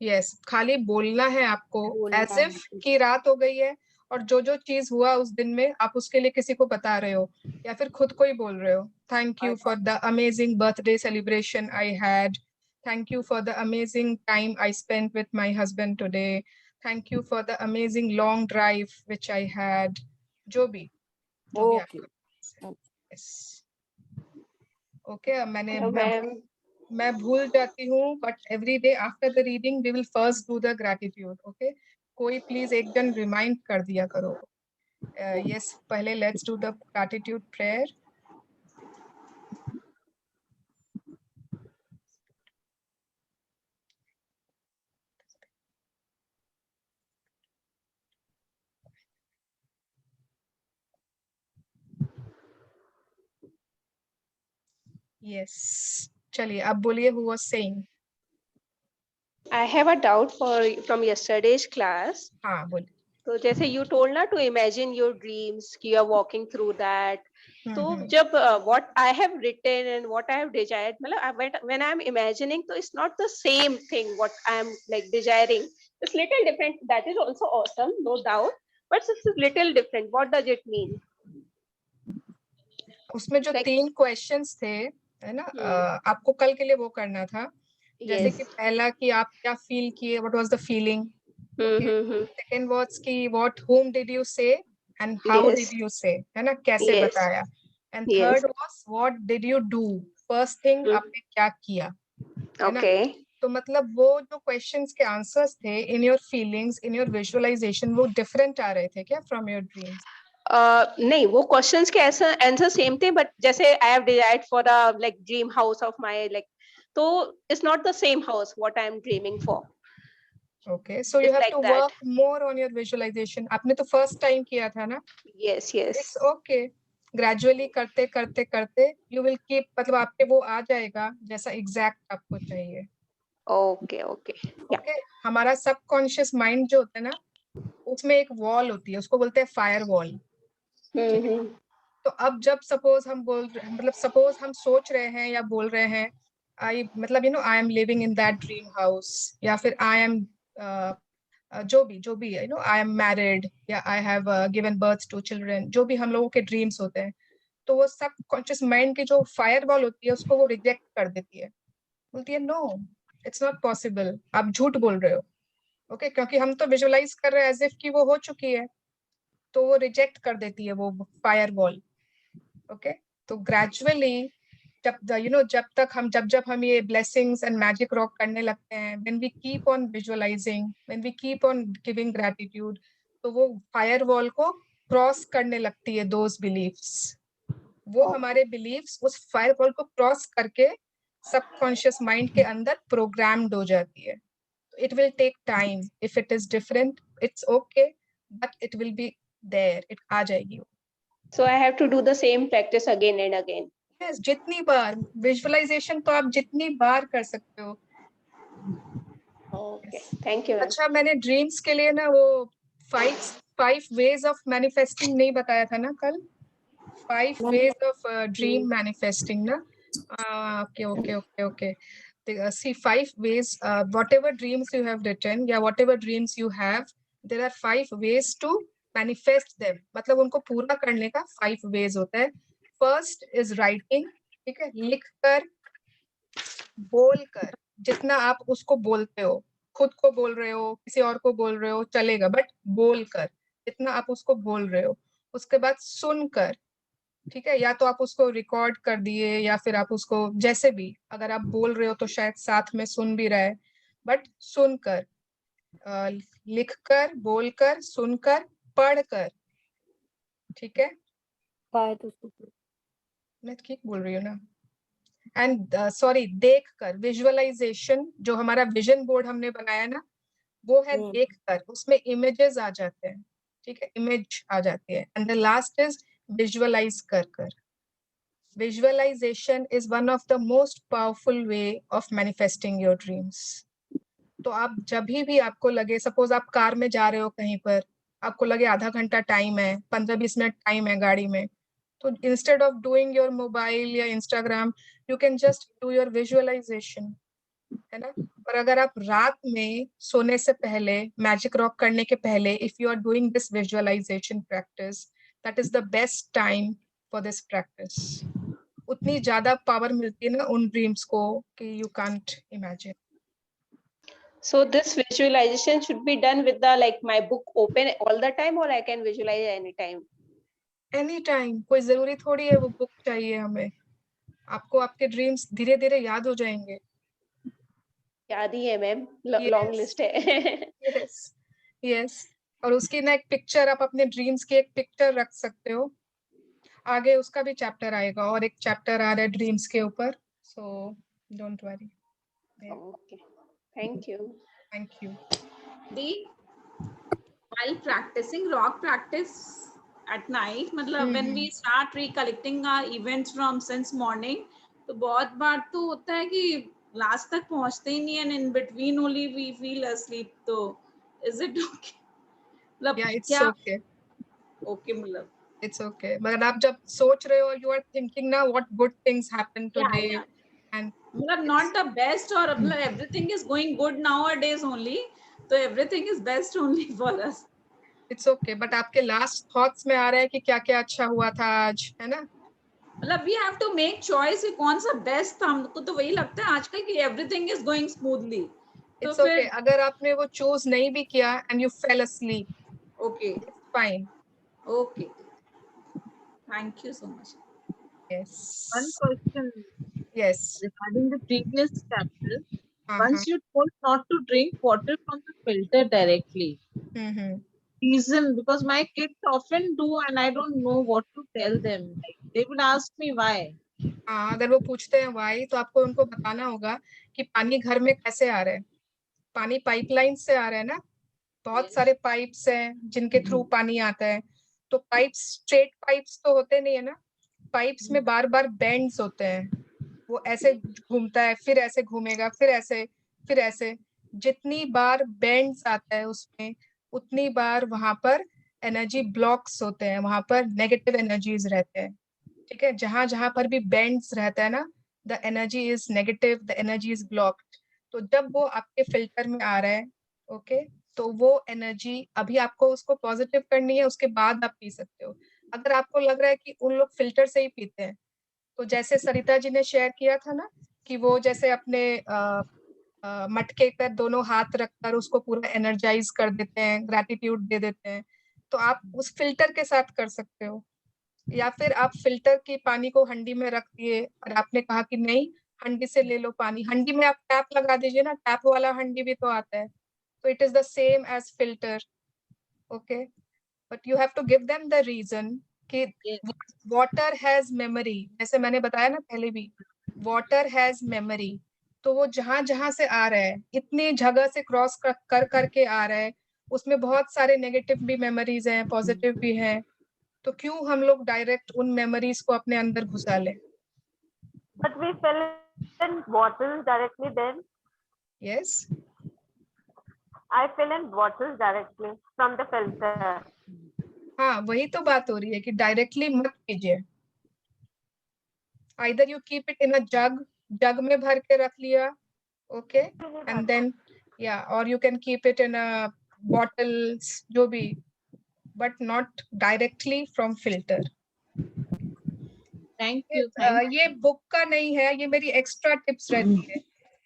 यस, खाली बोलना है आपको, एज इफ की रात हो गई है और जो जो चीज हुआ उस दिन में आप उसके लिए किसी को बता रहे हो या फिर खुद को ही बोल रहे हो। Thank you for the amazing birthday celebration I had, thank you for the amazing time I spent with my husband today, thank you for the amazing long drive which I had, जो भी okay. मैं भूल जाती हूँ, but every day after the reading we will first do the gratitude. Okay, कोई please एक जन remind कर दिया करो। यस, पहले let's do the gratitude prayer. Yes, चलिए अब बोलिए, who was saying? I have a doubt from yesterday's class. हाँ बोलिए। तो जैसे you told ना to imagine your dreams कि you are walking through that. तो जब what I have written and what I have desired, मतलब when I am imagining, तो it's not the same thing what I am like desiring. It's little different. That is also awesome, no doubt. But it's a little different. What does it mean? उसमें जो 3 questions थे, है ना, आपको कल के लिए वो करना था। जैसे कि पहला कि आप क्या फील किए, what was the feeling. Second was कि what whom did you say and how did you say, है ना, कैसे बताया। And third was what did you do, first thing आपने क्या किया, है ना। तो मतलब वो जो क्वेश्चंस के आंसर्स थे, in your feelings, in your visualization, वो डिफरेंट आ रहे थे क्या फ्रॉम योर ड्रीम्स? नहीं, वो क्वेश्चंस के आंसर सेम थे, बट जैसे I have desired for a like dream house of my like, तो it's not the same house what I am dreaming for. Okay, so you have to work more on your visualization. आपने तो first time किया था ना? Yes, yes. It's okay. Gradually करते करते करते you will keep, मतलब आपके वो आ जाएगा जैसा exact आपको चाहिए। Okay, okay. Okay, हमारा subconscious mind जो होता है ना, उसमें एक wall होती है, उसको बोलते हैं firewall। तो अब जब suppose हम मतलब suppose हम सोच रहे हैं या बोल रहे हैं, मतलब you know I am living in that dream house, या फिर I am जो भी है, you know I am married, या I have given birth to children, जो भी हम लोगों के ड्रीम्स होते हैं, तो वो सब कॉन्शियस माइंड की जो फायरवॉल होती है उसको वो रिजेक्ट कर देती है, बोलती है नो इट्स नॉट पॉसिबल, आप झूठ बोल रहे हो। ओके, क्योंकि हम तो विजुअलाइज कर रहे हैं एज इफ कि वो हो चुकी है, तो वो रिजेक्ट कर देती है वो फायरवॉल। ओके, तो ग्रेजुअली जब हम ये ब्लेसिंग्स एंड मैजिक रॉक करने लगते हैं, when we keep on visualizing, when we keep on giving gratitude, तो वो फायरवॉल को क्रॉस करने लगती है दोज बिलीफ्स। वो हमारे बिलीफ्स उस फायरवॉल को क्रॉस करके सबकॉन्शियस माइंड के अंदर प्रोग्राम्ड हो जाती है। It will take time, if it is different it's okay, but it will be there, it आ जाएगी। So I have to do the same practice again and again. Yes, जितनी बार visualisation तो आप जितनी बार कर सकते हो। Okay, thank you. अच्छा, मैंने ड्रीम्स के लिए ना वो 5 ways of manifesting नहीं बताया था ना कल? 5 ways of dream manifesting ना? Okay. See, 5 ways, whatever dreams you have written या whatever dreams you have, there are 5 ways to manifest them. मतलब उनको पूरा करने का 5 ways होता है। फर्स्ट इज राइटिंग, ठीक है, लिख कर, बोल कर, जितना आप उसको बोलते हो, खुद को बोल रहे हो, किसी और को बोल रहे हो, चलेगा, बट बोल कर, जितना आप उसको बोल रहे हो। उसके बाद सुनकर, ठीक है, या तो आप उसको रिकॉर्ड कर दिए या फिर आप उसको जैसे भी, अगर आप बोल रहे हो तो शायद साथ में सुन भी रहा है, बट सुनकर, लिखकर, बोलकर, सुनकर, पढ़कर, ठीक है, मैं ठीक बोल रही हूँ ना। एंड सॉरी, देख कर, विजुअलाइजेशन, जो हमारा विजन बोर्ड हमने बनाया ना, वो है देखकर, उसमें इमेजेस आ जाते हैं, ठीक है, इमेज आ जाती है। And the last is visualize कर। Visualization is one of the most powerful way of manifesting your dreams. तो आप जब भी आपको लगे, सपोज आप कार में जा रहे हो कहीं पर, आपको लगे आधा घंटा टाइम है, 15-20 मिनट टाइम है गाड़ी में, तो instead of doing your mobile या Instagram, you can just do your visualisation, है ना। और अगर आप रात में सोने से पहले, मैजिक रॉक करने के पहले, if you are doing this visualization practice, that is the best time for this practice. उतनी ज्यादा पावर मिलती है ना उन ड्रीम्स को कि you can't imagine. So this visualization should be done with the like my book open all the time, or I can visualize anytime? Anytime, कोई जरूरी थोड़ी है वो बुक चाहिए हमें, आपको आपके ड्रीम्स धीरे धीरे याद हो जाएंगे। याद ही है मैम, लॉन्ग लिस्ट है। यस, और उसकी ना एक पिक्चर, आप अपने ड्रीम्स की एक पिक्चर रख सकते हो, आगे उसका भी चैप्टर आएगा, और एक चैप्टर आ रहा है ड्रीम्स के ऊपर, so don't worry. Okay, thank you. Thank you. While practicing rock practice at night, मतलब when we start recollecting our events from since morning, तो बहुत बार तो होता है कि लास्ट तक पहुंचते ही नहीं, and in between only we feel asleep. तो is it okay? मतलब Yeah, it's क्या okay. Okay, मतलब It's okay. मगर आप जब सोच रहे हो, you are thinking now what good things happened today, and मतलब not the best, or मतलब everything is going good nowadays only, तो everything is best only for us. It's okay, but आपके लास्ट थॉट्स में आ रहा है कि क्या क्या अच्छा हुआ था आज, है ना। मतलब we have to make choice कि कौन सा बेस्ट था। हमको तो वही लगता है आजकल कि everything is going smoothly. It's okay. अगर आपने वो चूज नहीं भी किया and you fell asleep, okay, it's fine. Okay, thank you so much. Yes. One question. Yes. Regarding the previous chapter, once you told not to drink water from the filter directly. Reason, because my kids often do and I don't know what to tell them. Like, they will ask me why. हाँ, अगर वो पूछते हैं why, तो आपको उनको बताना होगा कि पानी घर में कैसे आ रहा है। पानी पाइपलाइन से आ रहा है ना, बहुत सारे पाइप्स हैं जिनके थ्रू पानी आता है। तो पाइप्स स्ट्रेट पाइप्स तो होते नहीं है ना, पाइप्स में बार बार बेंड्स होते हैं, वो ऐसे घूमता है, फिर ऐसे घूमेगा, फिर ऐसे, फिर ऐसे। जितनी बार बेंड्स आता है उसमें, उतनी बार वहां पर एनर्जी ब्लॉक्स होते हैं, वहां पर नेगेटिव एनर्जीज रहते हैं, ठीक है। जहां जहां पर भी बेंड्स रहता है ना, the energy is negative, the energy is blocked. तो जब वो आपके फिल्टर में आ रहा है, ओके, तो वो एनर्जी अभी आपको उसको पॉजिटिव करनी है, उसके बाद आप पी सकते हो। अगर आपको लग रहा है कि उन लोग फिल्टर से ही पीते हैं, तो जैसे सरिता जी ने शेयर किया था ना कि वो जैसे अपने मटके पर दोनों हाथ रखकर उसको पूरा एनर्जाइज कर देते हैं, ग्रैटिट्यूड दे देते हैं, तो आप उस फिल्टर के साथ कर सकते हो। या फिर आप फिल्टर की पानी को हंडी में रख दिए और आपने कहा कि नहीं, हंडी से ले लो पानी, हंडी में आप टैप लगा दीजिए ना, टैप वाला हंडी भी तो आता है, तो it is the same as filter, okay. But you have to give them the reason कि वाटर हैज मेमोरी, जैसे मैंने बताया ना पहले भी, वाटर हैज मेमोरी। तो वो जहां जहां से आ रहा है, इतनी जगह से क्रॉस कर करके आ रहा है, उसमें बहुत सारे नेगेटिव भी मेमोरीज हैं, पॉजिटिव भी हैं, तो क्यों हम लोग डायरेक्ट उन मेमोरीज को अपने अंदर घुसा लें। But we fill in bottles directly then. Yes. I fill in bottles directly from the filter. हाँ, वही तो बात हो रही है कि डायरेक्टली मत कीजिए। Either you keep it in a jug, जग में भर के रख लिया, okay, and then yeah, or you can keep it in a bottles, जो भी, but not directly from filter. Thank you. ये बुक का नहीं है, ये मेरी एक्स्ट्रा टिप्स रहती है,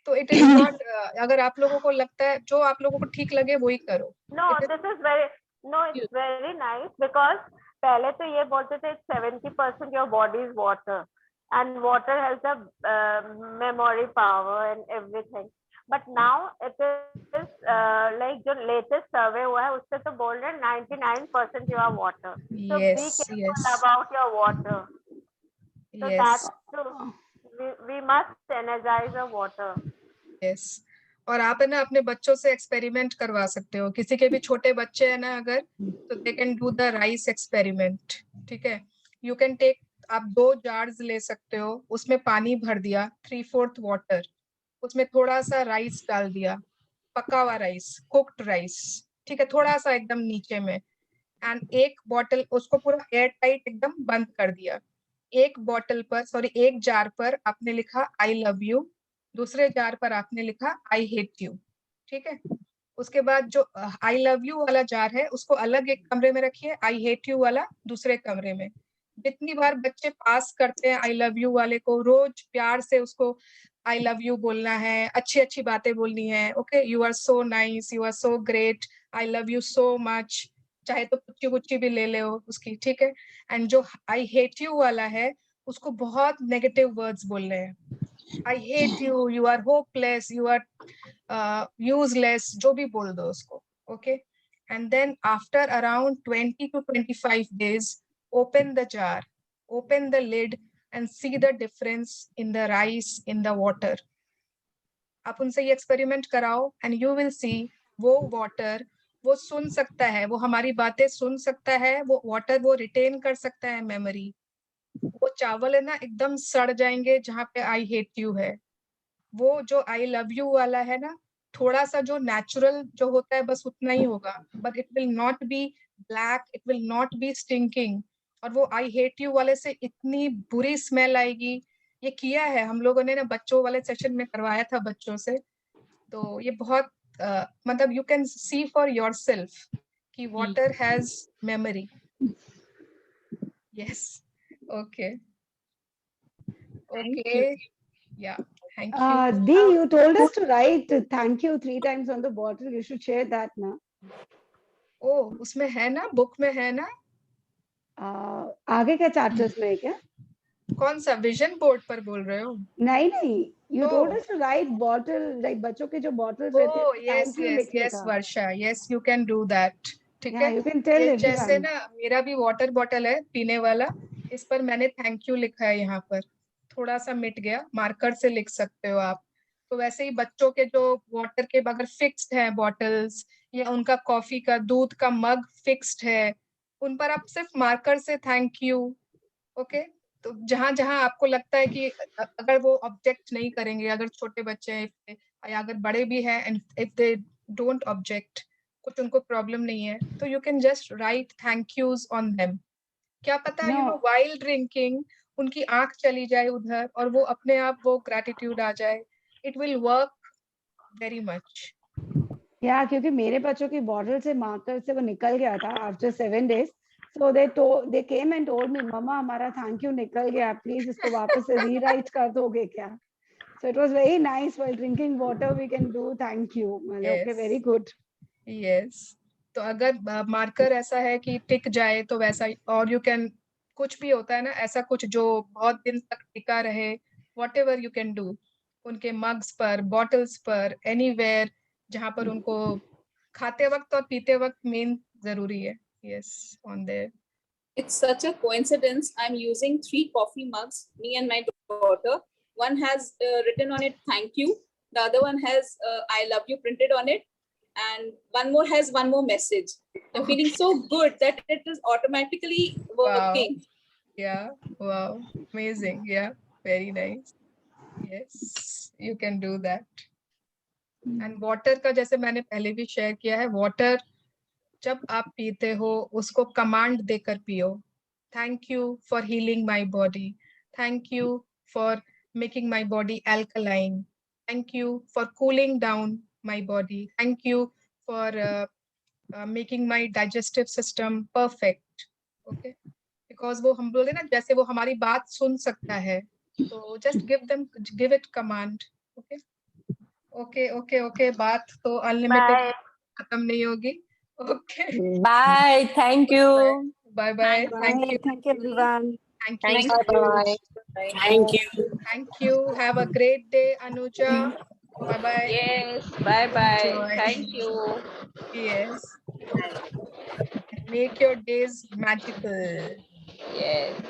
तो इट इज नॉट, अगर आप लोगों को लगता है, जो आप लोगों को ठीक लगे वही करो। No, this is very, no, it's very nice because पहले तो ये बोलते थे 70% your body is water and water has a memory power and everything. But now it is like जो latest survey हुआ है उससे तो बोल रहे हैं 99% you are water. So be careful about your water. So that's true. We must energize the water. Yes. और आप है ना अपने बच्चों से एक्सपेरिमेंट करवा सकते हो, किसी के भी छोटे बच्चे हैं ना अगर, तो they can do the rice experiment, ठीक है। यू कैन टेक, आप 2 जार्स ले सकते हो, उसमें पानी भर दिया 3/4 वाटर, उसमें थोड़ा सा राइस डाल दिया, पका हुआ राइस, कुक्ड राइस, ठीक है, थोड़ा सा एकदम नीचे में, एंड एक बॉटल उसको पूरा एयर टाइट एकदम बंद कर दिया। एक बॉटल पर, सॉरी, एक जार पर आपने लिखा आई लव यू, दूसरे जार पर आपने लिखा आई हेट यू, ठीक है। उसके बाद जो आई लव यू वाला जार है उसको अलग एक कमरे में रखिए, आई हेट यू वाला दूसरे कमरे में। जितनी बार बच्चे पास करते हैं आई लव यू वाले को, रोज प्यार से उसको आई लव यू बोलना है, अच्छी अच्छी बातें बोलनी है, okay, you are so nice, you are so great, I love you so much, चाहे तो कुच्ची कुच्ची भी ले ले हो उसकी, ठीक है। एंड जो आई हेट यू वाला है उसको बहुत नेगेटिव वर्ड्स बोलने हैं, I hate you, you are hopeless, you are useless, जो भी बोल दो उसको, okay. And then after around 20 to 25 days, open the jar, open the lid and see the difference in the rice, in the water. आप उनसे ये experiment कराओ and you will see वो वाटर वो सुन सकता है, वो हमारी बातें सुन सकता है, वो वाटर वो रिटेन कर सकता है मेमोरी। वो चावल है ना एकदम सड़ जाएंगे जहाँ पे आई हेट यू है, वो जो आई लव यू वाला है ना थोड़ा सा जो नेचुरल जो होता है बस उतना ही होगा, but it will not be black, it will not be stinking. और वो आई हेट यू वाले से इतनी बुरी स्मेल आएगी। ये किया है हम लोगों ने ना, बच्चों वाले सेशन में करवाया था बच्चों से, तो ये बहुत मतलब you can see for yourself कि water has memory. Yes, okay okay, yeah thank you. Dee, you told us to write thank you 3 times on the bottle. You should share that now. Oh, उसमें है ना, book में है ना? आगे के chapters में है क्या? कौन सा, विजन बोर्ड पर बोल रहे हो? नहीं, you told us to write bottle, like बच्चों के जो bottles रहते हैं, Oh, yes, thank you yes, लिखने yes, का। वर्षा, yes, you can do that. ठीक है? You can tell ये everyone. जैसे ना मेरा भी वाटर बॉटल है पीने वाला, इस पर मैंने थैंक यू लिखा है, यहाँ पर थोड़ा सा मिट गया, मार्कर से लिख सकते हो आप। तो वैसे ही बच्चों के जो वाटर के अगर फिक्स्ड है बॉटल्स, या उनका कॉफी का दूध का मग फिक्स्ड है, उन पर आप सिर्फ मार्कर से थैंक यू, ओके। तो जहां जहां आपको लगता है कि अगर वो ऑब्जेक्ट नहीं करेंगे, अगर छोटे बच्चे हैं या अगर बड़े भी हैं and if they don't object, कुछ उनको प्रॉब्लम नहीं है, तो you can just right thank use on them. क्या पता यू नो व्हाइल ड्रिंकिंग उनकी आंख चली जाए उधर और वो अपने आप वो ग्रैटिट्यूड आ जाए, it will work very much. या क्योंकि मेरे बच्चों की बॉटल से मार्कर से वो निकल गया था after 7 days, so they came and told me, मम्मा हमारा थैंक यू निकल गया, प्लीज इसको वापस से रीराइट कर दोगे क्या? So it was very nice, while drinking water we can do thank you. Okay, very good. Yes. तो अगर मार्कर ऐसा है कि टिक जाए तो वैसा, और यू कैन, कुछ भी होता है ना ऐसा कुछ जो बहुत दिन तक टिका रहे, whatever you can do, उनके मग्स पर, बॉटल्स पर, एनीवेयर जहां पर उनको खाते वक्त और पीते वक्त मेन जरूरी है। Yes, on there. It's such a coincidence. I'm using 3 coffee mugs, me and my daughter. One has written on it, thank you. The other one has I love you printed on it. And one more has one more message. I'm feeling so good that it is automatically working. Wow. Yeah, wow, amazing. Yeah, very nice. Yes, you can do that. And water का जैसे मैंने पहले भी share किया है, water जब आप पीते हो उसको कमांड देकर पियो। Thank you for healing my body, thank you for making my body alkaline, thank you for cooling down my body, thank you for making my digestive system perfect, okay. Because वो हम बोले ना जैसे वो हमारी बात सुन सकता है, तो just give it command, okay okay okay okay. बात तो अनलिमिटेड खत्म नहीं होगी। Okay. Bye. Thank you. Bye bye. Thank you. Thank you everyone. Thank you. Bye. Thank you. Thank you. Have a great day, Anuja. Bye bye. Yes. Bye bye. Enjoy. Thank you. Yes. Make your days magical. Yes.